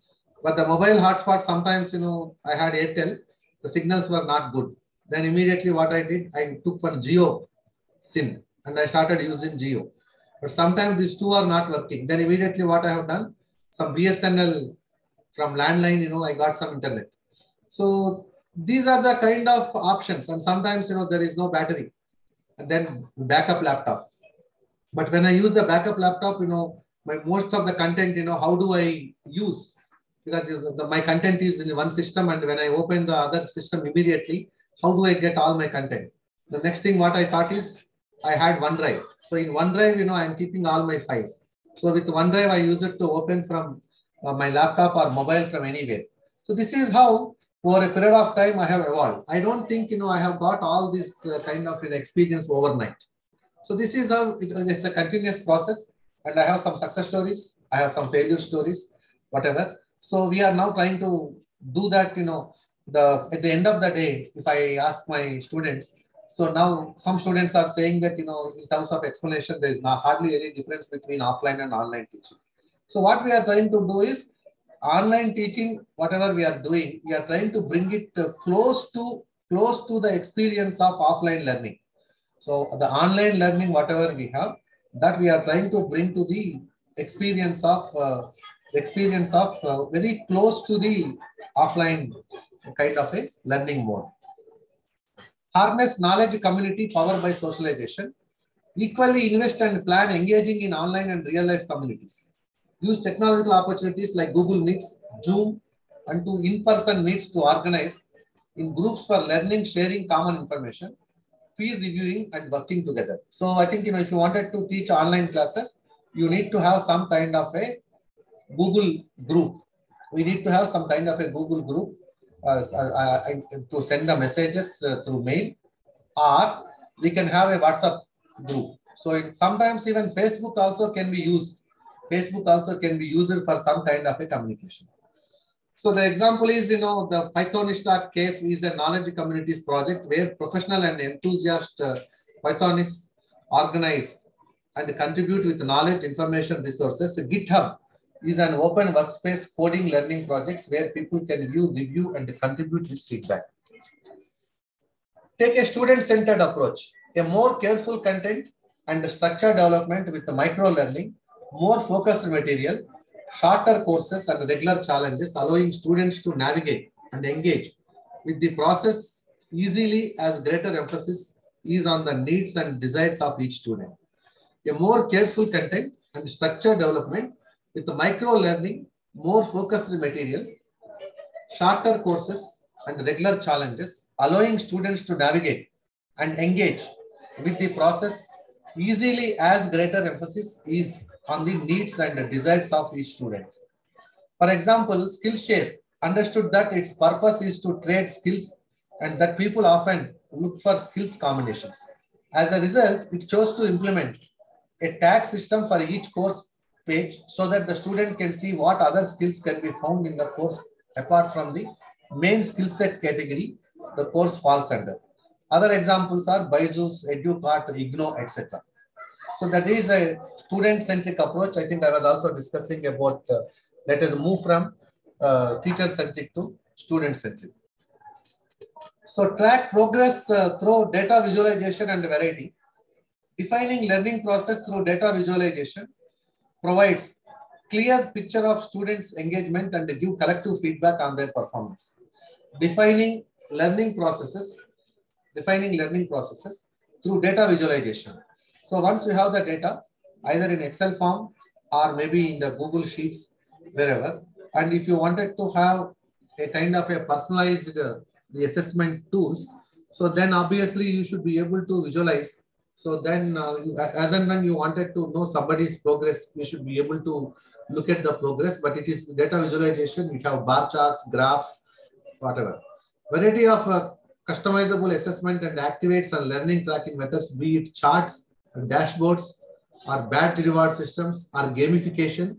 But the mobile hotspot, sometimes, I had Airtel, the signals were not good. Then immediately what I did, I took one Geo SIM and I started using Geo. But sometimes these two are not working. Then immediately what I have done, some BSNL from landline, I got some internet. So these are the kind of options. And sometimes, there is no battery. And then backup laptop. But when I use the backup laptop, most of the content, how do I use? Because my content is in one system, and when I open the other system immediately, how do I get all my content? The next thing what I thought is I had OneDrive. So in OneDrive, I'm keeping all my files. So with OneDrive, I use it to open from my laptop or mobile from anywhere. So this is how over a period of time I have evolved. I don't think, I have got all this kind of experience overnight. So this is how it's a continuous process, and I have some success stories. I have some failure stories, whatever. So we are now trying to do that, at the end of the day, if I ask my students, so now some students are saying that, in terms of explanation, there is not hardly any difference between offline and online teaching. So what we are trying to do is online teaching, whatever we are doing, we are trying to bring it close to the experience of offline learning. So the online learning, whatever we have, that we are trying to bring to the experience of very close to the offline kind of a learning mode. Harness knowledge community powered by socialization. Equally invest and plan engaging in online and real life communities. Use technological opportunities like Google Meets, Zoom, and to in-person meets to organize in groups for learning, sharing common information, peer reviewing, and working together. So I think, if you wanted to teach online classes, you need to have some kind of a Google group. We need to have some kind of a Google group to send the messages through mail, or we can have a WhatsApp group. So sometimes even Facebook also can be used. Facebook also can be used for some kind of a communication. So the example is, the Pythonista Cave is a knowledge communities project where professional and enthusiast Pythonists organize and contribute with knowledge, information, resources. GitHub is an open workspace coding learning projects where people can view, review, and contribute with feedback. Take a student-centered approach, a more careful content and structure development with micro learning, more focused material, shorter courses and regular challenges, allowing students to navigate and engage with the process easily, as greater emphasis is on the needs and desires of each student. A more careful content and structure development with the micro learning, more focused material, shorter courses and regular challenges, allowing students to navigate and engage with the process easily, as greater emphasis is on the needs and the desires of each student. For example, Skillshare understood that its purpose is to trade skills and that people often look for skills combinations. As a result, it chose to implement a tag system for each course page so that the student can see what other skills can be found in the course apart from the main skill set category the course falls under. Other examples are Byju's, EduCart, IGNO, etc. So that is a student-centric approach. I think I was also discussing about let us move from teacher-centric to student-centric. So track progress through data visualization and variety. Defining learning process through data visualization provides clear picture of students' engagement and give collective feedback on their performance. Defining learning processes, defining learning processes through data visualization. So once you have the data, either in Excel form or maybe in the Google Sheets, wherever, and if you wanted to have a kind of a personalized the assessment tools, so then obviously you should be able to visualize. So then as and when you wanted to know somebody's progress, you should be able to look at the progress, but it is data visualization. We have bar charts, graphs, whatever. Variety of customizable assessment and activates and learning tracking methods, be it charts, dashboards, or badge reward systems, or gamification,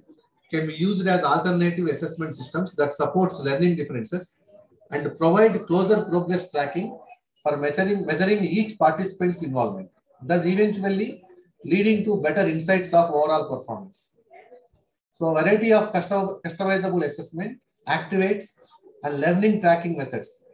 can be used as alternative assessment systems that supports learning differences and provide closer progress tracking for measuring each participant's involvement, thus eventually leading to better insights of overall performance. So variety of customizable assessment, activates, and learning tracking methods,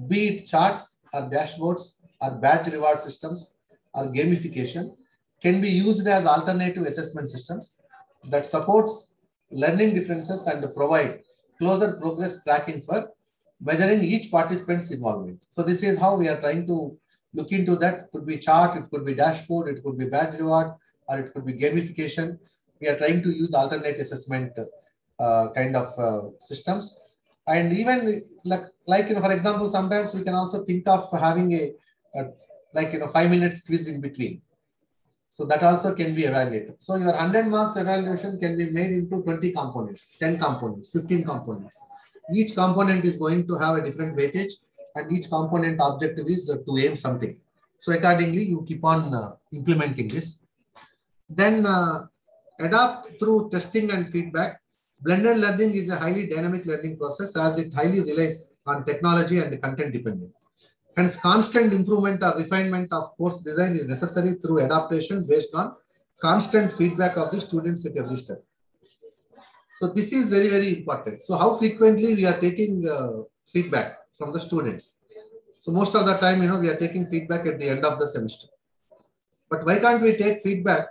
be it charts or dashboards or badge reward systems or gamification, can be used as alternative assessment systems that supports learning differences and provide closer progress tracking for measuring each participant's involvement. So this is how we are trying to look into that. It could be chart, it could be dashboard, it could be badge reward, or it could be gamification. We are trying to use alternate assessment kind of systems. And even like for example, sometimes we can also think of having a 5 minutes quiz in between. So that also can be evaluated. So your 100 marks evaluation can be made into 20 components, 10 components, 15 components. Each component is going to have a different weightage, and each component objective is to aim something. So accordingly, you keep on implementing this. Then adapt through testing and feedback. Blended learning is a highly dynamic learning process as it highly relies on technology and content dependent. Hence, constant improvement or refinement of course design is necessary through adaptation based on constant feedback of the students at every step. So this is very, very important. So how frequently we are taking feedback from the students? So most of the time, we are taking feedback at the end of the semester. But why can't we take feedback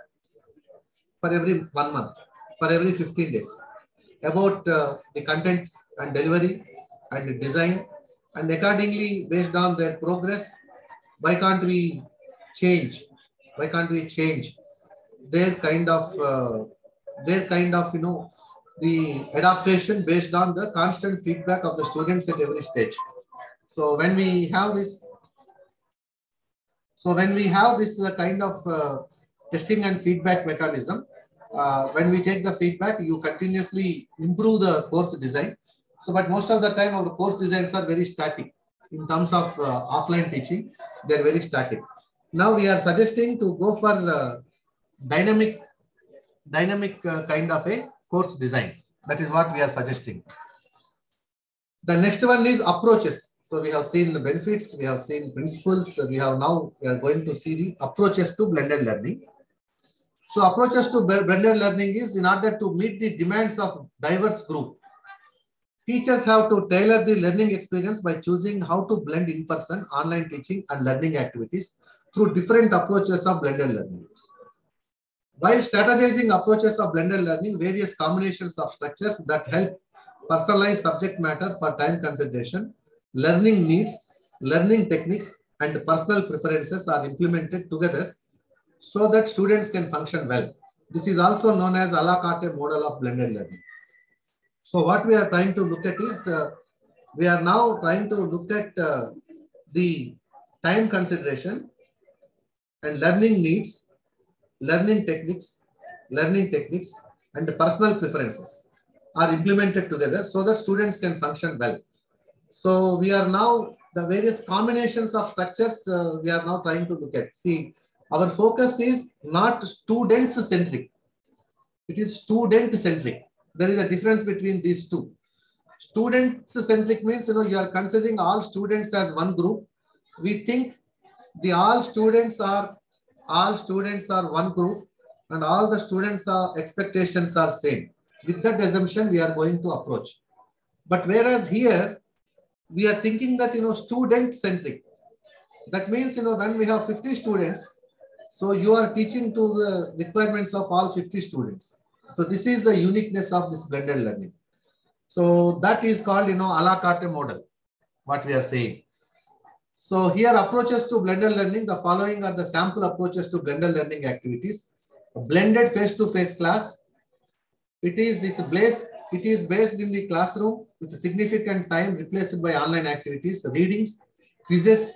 for every 1 month, for every 15 days about the content and delivery and the design, and accordingly based on their progress, why can't we change? Why can't we change their kind of the adaptation based on the constant feedback of the students at every stage? So when we have this, kind of testing and feedback mechanism, when we take the feedback, you continuously improve the course design. So, but most of the time our course designs are very static. In terms of offline teaching, they're very static. Now we are suggesting to go for dynamic kind of a course design. That is what we are suggesting. The next one is approaches. So we have seen the benefits, we have seen principles. We are going to see the approaches to blended learning. So approaches to blended learning is in order to meet the demands of diverse group. Teachers have to tailor the learning experience by choosing how to blend in-person, online teaching and learning activities through different approaches of blended learning. By strategizing approaches of blended learning, various combinations of structures that help personalize subject matter for time concentration, learning needs, learning techniques, and personal preferences are implemented together so that students can function well. This is also known as a la carte model of blended learning. So what we are trying to look at is, we are now trying to look at the time consideration and learning needs, learning techniques, and the personal preferences are implemented together so that students can function well. So we are now, the various combinations of structures we are now trying to look at. See, our focus is not student-centric. It is student-centric. There is a difference between these two. Student-centric means, you are considering all students as one group. We think the all students are one group and all the students' expectations are same. With that assumption, we are going to approach. But whereas here, we are thinking that, student-centric. That means, when we have 50 students, so you are teaching to the requirements of all 50 students. So this is the uniqueness of this blended learning. So that is called, a la carte model, what we are saying. So here approaches to blended learning, the following are the sample approaches to blended learning activities. A blended face-to-face class. It is based in the classroom with significant time replaced by online activities. Readings, quizzes,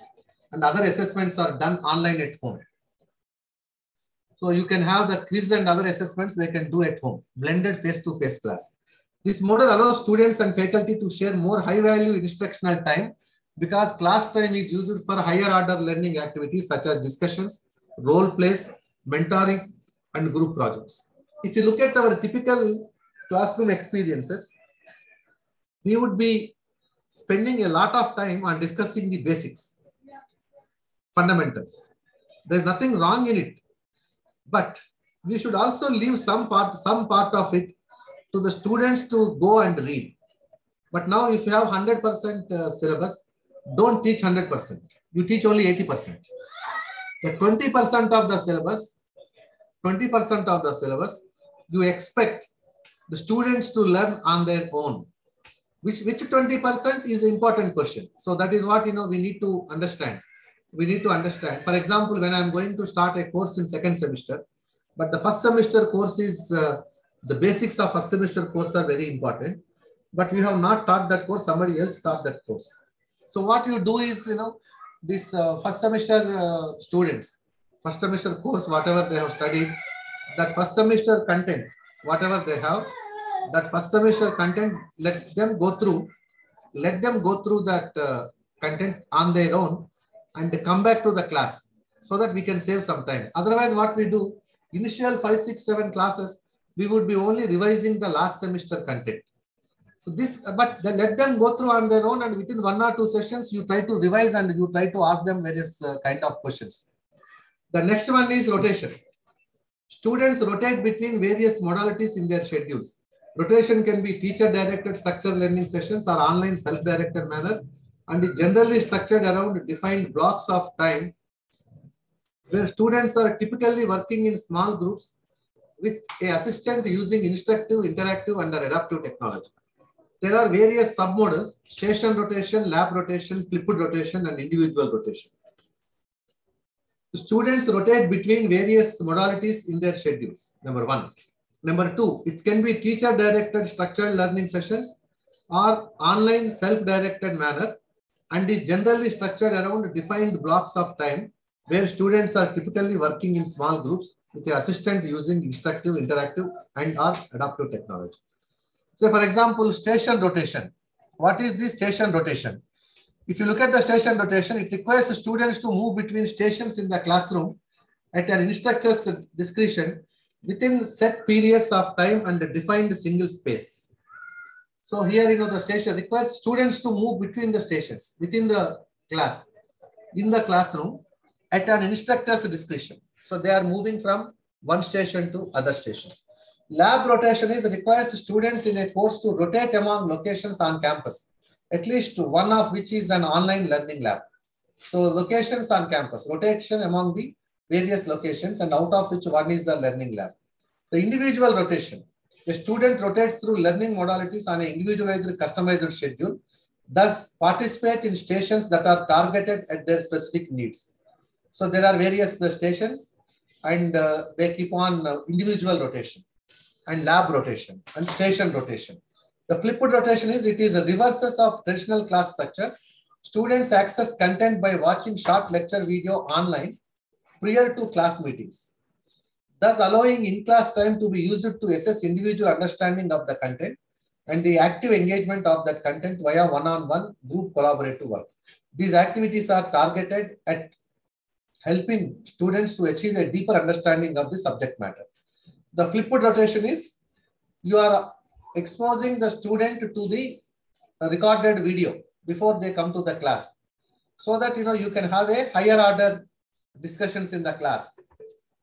and other assessments are done online at home. So you can have the quiz and other assessments they can do at home. Blended face-to-face class. This model allows students and faculty to share more high-value instructional time because class time is used for higher order learning activities such as discussions, role plays, mentoring, and group projects. If you look at our typical classroom experiences, we would be spending a lot of time on discussing the basics, fundamentals. There's nothing wrong in it, but we should also leave some part of it to the students to go and read. But now if you have 100% syllabus, don't teach 100%. You teach only 80%. The 20% of the syllabus, you expect the students to learn on their own. Which 20% is an important question. So that is what we need to understand. We need to understand. For example, when I'm going to start a course in second semester, but the first semester course is the basics of first semester course are very important. But we have not taught that course. Somebody else taught that course. So what you do is, this first semester students, first semester course, whatever they have studied, that first semester content, whatever they have, that first semester content, let them go through that content on their own and come back to the class so that we can save some time. Otherwise, what we do, initial 5, 6, 7 classes, we would be only revising the last semester content. So but then let them go through on their own, and within 1 or 2 sessions, you try to revise and you try to ask them various kind of questions. The next one is rotation. Students rotate between various modalities in their schedules. Rotation can be teacher-directed structured learning sessions or online self-directed manner, and is generally structured around defined blocks of time where students are typically working in small groups with an assistant using instructive, interactive, and adaptive technology. There are various submodels: station rotation, lab rotation, flipped rotation, and individual rotation. Students rotate between various modalities in their schedules, number 1. Number 2, it can be teacher-directed structured learning sessions or online self-directed manner, and is generally structured around defined blocks of time where students are typically working in small groups with the assistant using instructive, interactive, and or adaptive technology. So for example, station rotation. What is this station rotation? If you look at the station rotation, it requires students to move between stations in the classroom at an instructor's discretion within set periods of time and a defined single space. So here, the station requires students to move between the stations within the class, in the classroom at an instructor's discretion. So they are moving from one station to other station. Lab rotation requires students in a course to rotate among locations on campus, at least one of which is an online learning lab. So locations on campus, rotation among the various locations, and out of which one is the learning lab. The individual rotation. The student rotates through learning modalities on an individualized, customized schedule, thus participate in stations that are targeted at their specific needs. So there are various stations, and they keep on individual rotation and lab rotation and station rotation. The flipped rotation it is the reverses of traditional class structure. Students access content by watching short lecture video online prior to class meetings, thus allowing in-class time to be used to assess individual understanding of the content and the active engagement of that content via one-on-one group collaborative work. These activities are targeted at helping students to achieve a deeper understanding of the subject matter. The flipped rotation you are exposing the student to the recorded video before they come to the class, so that you can have a higher order discussions in the class.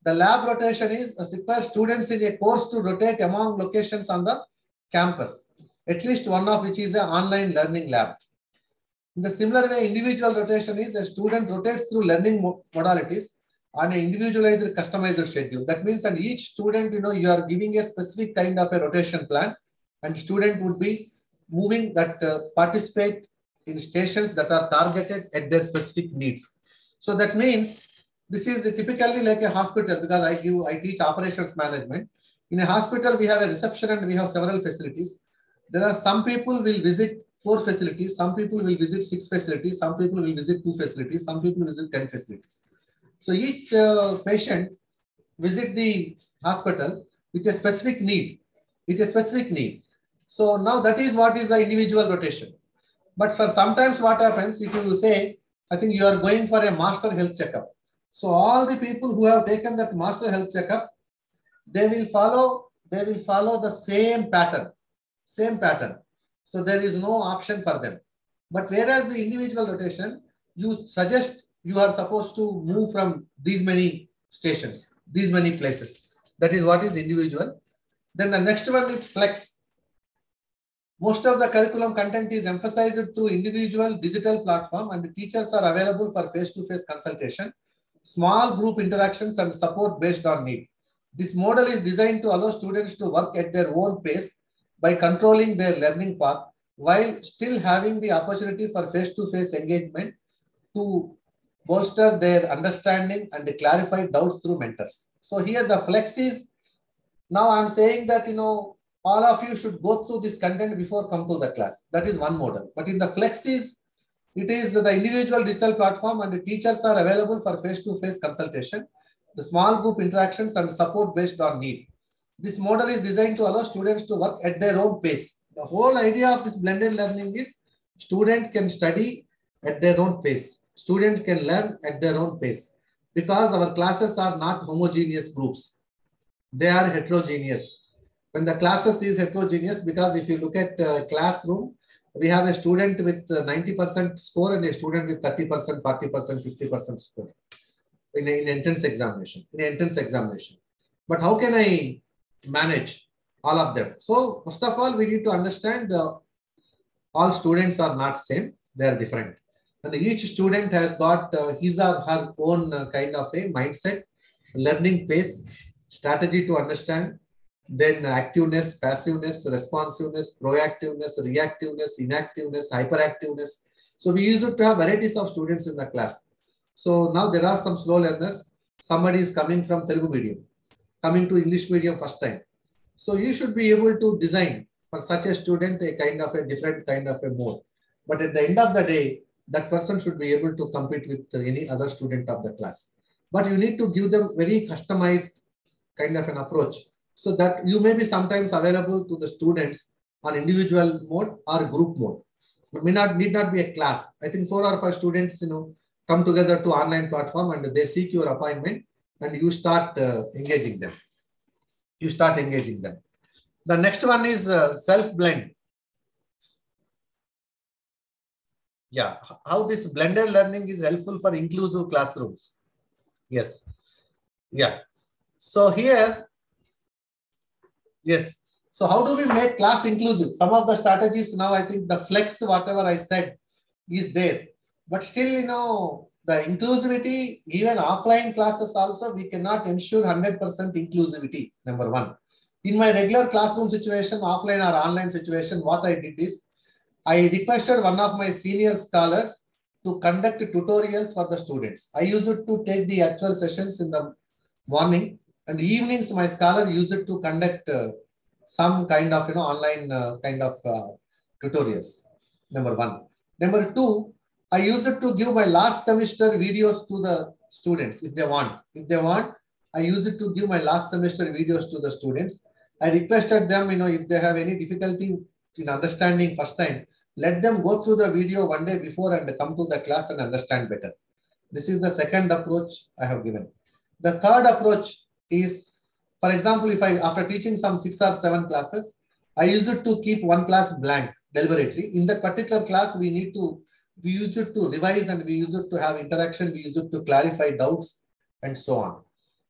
The lab rotation requires students in a course to rotate among locations on the campus, at least one of which is an online learning lab. In the similar way, individual rotation a student rotates through learning modalities on an individualized, customized schedule. That means that each student, you are giving a specific kind of a rotation plan, and student would be moving that participate in stations that are targeted at their specific needs. So that means this is typically like a hospital, because I teach operations management. In a hospital, we have a reception and we have several facilities. There are some people will visit 4 facilities, some people will visit 6 facilities, some people will visit 2 facilities, some people visit 10 facilities. So each patient visit the hospital with a specific need, So now that is what is the individual rotation. But for sometimes what happens, if you say, I think you are going for a master health checkup. So all the people who have taken that master health checkup, they will follow the same pattern. So there is no option for them. But whereas the individual rotation, you suggest you are supposed to move from these many stations, these many places. That is what is individual. Then the next one is flex. Most of the curriculum content is emphasized through individual digital platform, and the teachers are available for face-to-face consultation, small group interactions, and support based on need. This model is designed to allow students to work at their own pace by controlling their learning path while still having the opportunity for face-to-face engagement to bolster their understanding and clarify doubts through mentors. So here the flex is, now I'm saying that, all of you should go through this content before come to the class. That is one model. But in the flex is, it is the individual digital platform and the teachers are available for face-to-face consultation, the small group interactions and support based on need. This model is designed to allow students to work at their own pace. The whole idea of this blended learning is student can study at their own pace. Student can learn at their own pace, because our classes are not homogeneous groups. They are heterogeneous. When the classes is heterogeneous, because if you look at classroom, we have a student with 90% score and a student with 30%, 40%, 50% score in entrance examination. But how can I manage all of them? So first of all, we need to understand all students are not same, they are different. And each student has got his or her own kind of a mindset, learning pace, strategy to understand, then activeness, passiveness, responsiveness, proactiveness, reactiveness, inactiveness, hyperactiveness. So we used to have varieties of students in the class. So now there are some slow learners. Somebody is coming from Telugu medium, coming to English medium first time. So you should be able to design for such a student a kind of a different kind of a mode. But at the end of the day, that person should be able to compete with any other student of the class. But you need to give them very customized kind of an approach, so that you may be sometimes available to the students on individual mode or group mode. It need not be a class. I think 4 or 5 students, come together to online platform and they seek your appointment and you start engaging them. The next one is self-blend. Yeah, how this blended learning is helpful for inclusive classrooms. Yes. Yeah. So here, yes. So how do we make class inclusive? Some of the strategies now, I think the flex, whatever I said, is there. But still, the inclusivity, even offline classes also, we cannot ensure 100% inclusivity, number one. In my regular classroom situation, offline or online situation, what I did is, I requested one of my senior scholars to conduct tutorials for the students. I used it to take the actual sessions in the morning, and evenings my scholar used it to conduct some kind of online tutorials. Number one. Number two, I used it to give my last semester videos to the students if they want. I use it to give my last semester videos to the students. I requested them, if they have any difficulty in understanding first time, let them go through the video one day before and come to the class and understand better. This is the second approach I have given. The third approach is, for example, if after teaching some 6 or 7 classes, I use it to keep one class blank deliberately. In that particular class, we use it to revise and we use it to have interaction. We use it to clarify doubts and so on.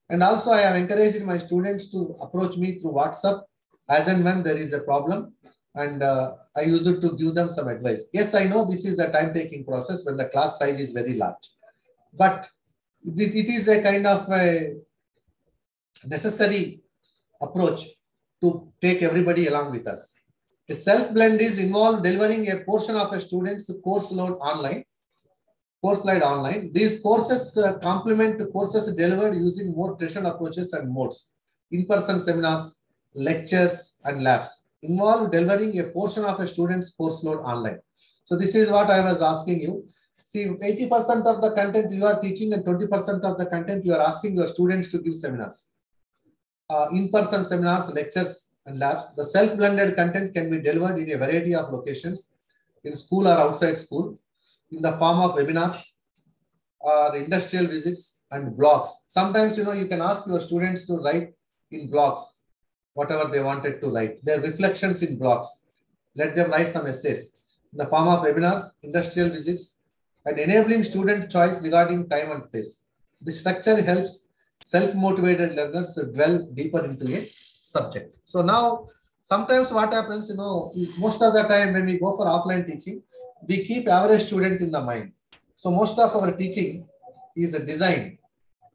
And also I am encouraging my students to approach me through WhatsApp as and when there is a problem. And I use it to give them some advice. Yes, I know this is a time-taking process when the class size is very large. But it is a kind of a necessary approach to take everybody along with us. A self-blend is involved delivering a portion of a student's course load online. These courses complement the courses delivered using more traditional approaches and modes. In-person seminars, lectures, and labs involve delivering a portion of a student's course load online. So this is what I was asking you. See, 80% of the content you are teaching and 20% of the content you are asking your students to give seminars. In-person seminars, lectures, and labs. The self-blended content can be delivered in a variety of locations, in school or outside school, in the form of webinars or industrial visits and blogs. Sometimes, you can ask your students to write in blogs, whatever they wanted to write. Their reflections in blogs. Let them write some essays in the form of webinars, industrial visits, and enabling student choice regarding time and place. This structure helps self-motivated learners dwell deeper into a subject. So now, sometimes what happens, most of the time when we go for offline teaching, we keep average student in the mind. So most of our teaching is designed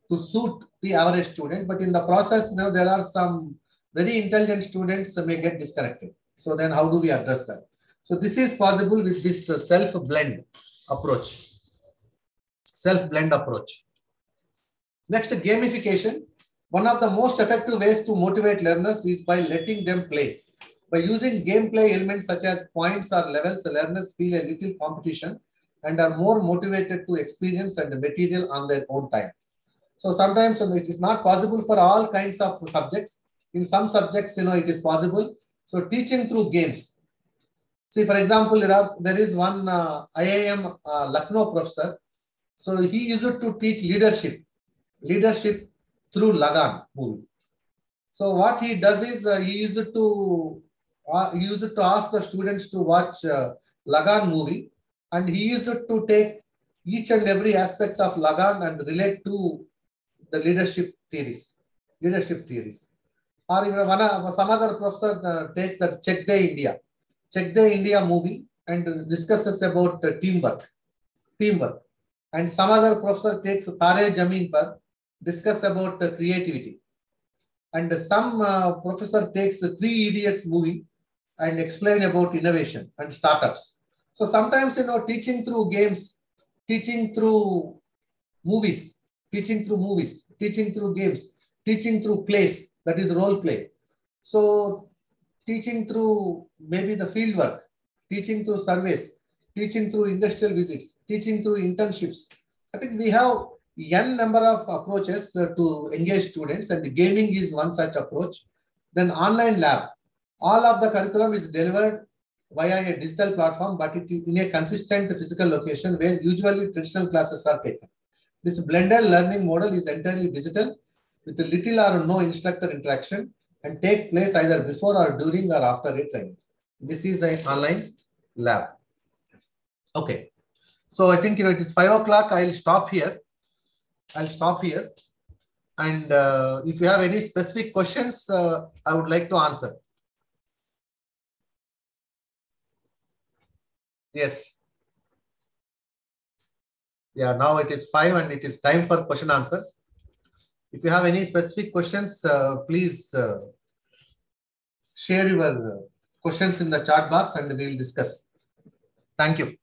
to suit the average student, but in the process, there are some very intelligent students may get disconnected. So then how do we address that? So this is possible with this self-blend approach. Self-blend approach. Next, gamification. One of the most effective ways to motivate learners is by letting them play. By using gameplay elements such as points or levels, learners feel a little competition and are more motivated to experience and material on their own time. So sometimes it is not possible for all kinds of subjects. In some subjects, it is possible. So teaching through games. See, for example, there is one IIM Lucknow professor. So he used to teach leadership through Lagan movie. So what he does is he used to ask the students to watch Lagan movie, and he used to take each and every aspect of Lagan and relate to the leadership theories. Or even some other professor takes that Check Day India movie and discusses about teamwork. And some other professor takes Tare Zameen Par, discuss about creativity. And some professor takes the Three Idiots movie and explain about innovation and startups. So sometimes, teaching through games, teaching through movies, teaching through games, teaching through plays, that is role play. So teaching through maybe the field work, teaching through surveys, teaching through industrial visits, teaching through internships. I think we have n number of approaches to engage students, and gaming is one such approach. Then online lab. All of the curriculum is delivered via a digital platform, but it is in a consistent physical location where usually traditional classes are taken. This blended learning model is entirely digital with little or no instructor interaction and takes place either before or during or after a training. This is an online lab. Okay. So I think it is 5 o'clock. I'll stop here. And if you have any specific questions, I would like to answer. Yes. Yeah, now it is 5 and it is time for question answers. If you have any specific questions, please share your questions in the chat box and we will discuss. Thank you.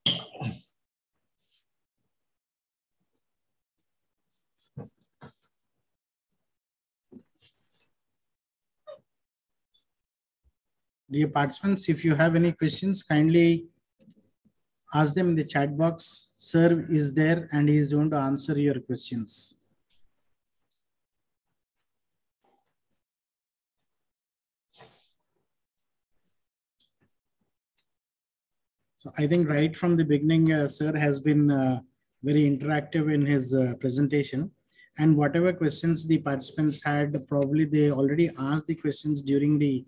Dear participants, if you have any questions, kindly ask them in the chat box. Sir is there and he is going to answer your questions. So I think right from the beginning, sir has been very interactive in his presentation. And whatever questions the participants had, probably they already asked the questions during the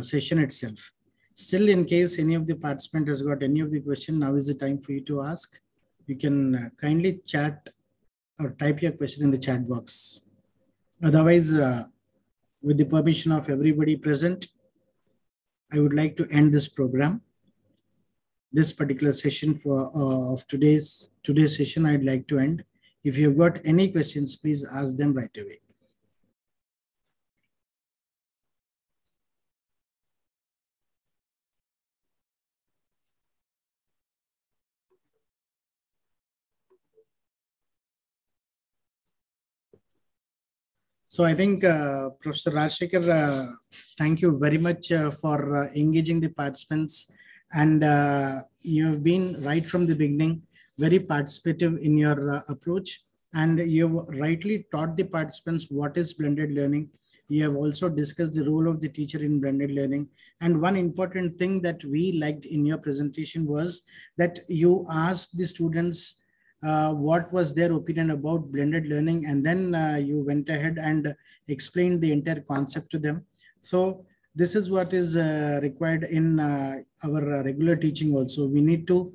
session itself. Still, in case any of the participant has got any of the question, now is the time for you to ask. You can kindly chat or type your question in the chat box. Otherwise, with the permission of everybody present, I would like to end this program. This particular session of today's session, I'd like to end. If you've got any questions, please ask them right away. So I think Professor Rajshekhar, thank you very much for engaging the participants, and you have been right from the beginning very participative in your approach, and you have rightly taught the participants what is blended learning. You have also discussed the role of the teacher in blended learning. And one important thing that we liked in your presentation was that you asked the students what was their opinion about blended learning, and then you went ahead and explained the entire concept to them. So this is what is required in our regular teaching also. We need to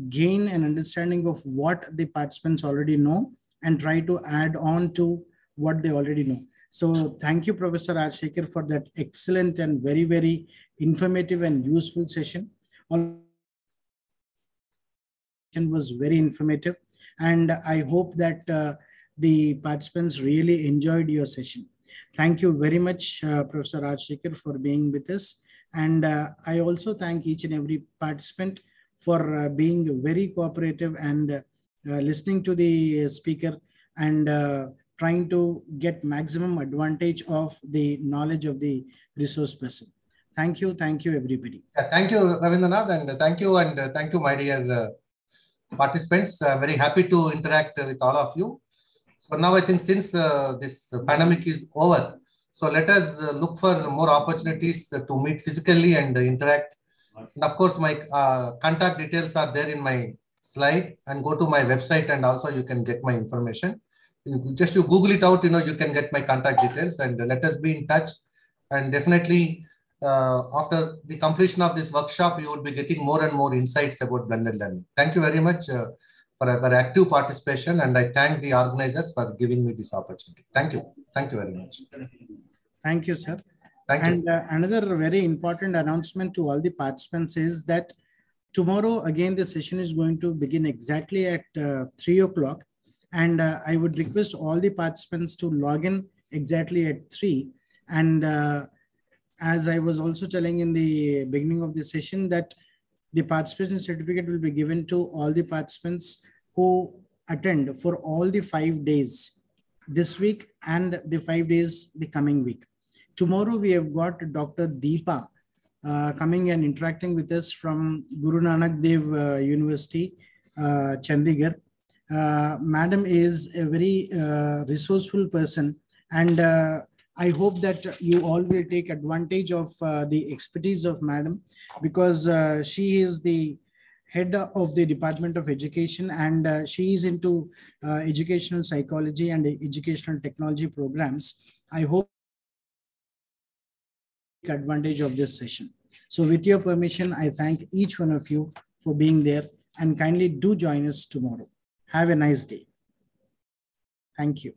gain an understanding of what the participants already know and try to add on to what they already know. So thank you, Professor Rajshekhar, for that excellent and very, very informative and useful session. Was very informative, and I hope that the participants really enjoyed your session. Thank you very much, Professor Rajshekhar, for being with us. And I also thank each and every participant for being very cooperative and listening to the speaker and trying to get maximum advantage of the knowledge of the resource person. Thank you, everybody. Yeah, thank you, Ravindranath, and thank you, my dear participants. I'm very happy to interact with all of you. So now I think since this pandemic is over, so let us look for more opportunities to meet physically and interact. And of course, my contact details are there in my slide, and go to my website, and also you can get my information. You Google it out, you can get my contact details, and let us be in touch. And definitely after the completion of this workshop, you would be getting more and more insights about blended learning. Thank you very much for your active participation, and I thank the organizers for giving me this opportunity. Thank you. Thank you very much. Thank you, sir. Thank you. And another very important announcement to all the participants is that tomorrow, again, the session is going to begin exactly at 3 o'clock. And I would request all the participants to log in exactly at 3. And as I was also telling in the beginning of the session, that the participation certificate will be given to all the participants who attend for all the 5 days this week and the 5 days the coming week. Tomorrow we have got Dr. Deepa coming and interacting with us from Guru Nanak Dev University, Chandigarh. Madam is a very resourceful person, and I hope that you all will take advantage of the expertise of Madam, because she is the head of the Department of Education, and she is into educational psychology and educational technology programs. I hope you take advantage of this session. So with your permission, I thank each one of you for being there, and kindly do join us tomorrow. Have a nice day. Thank you.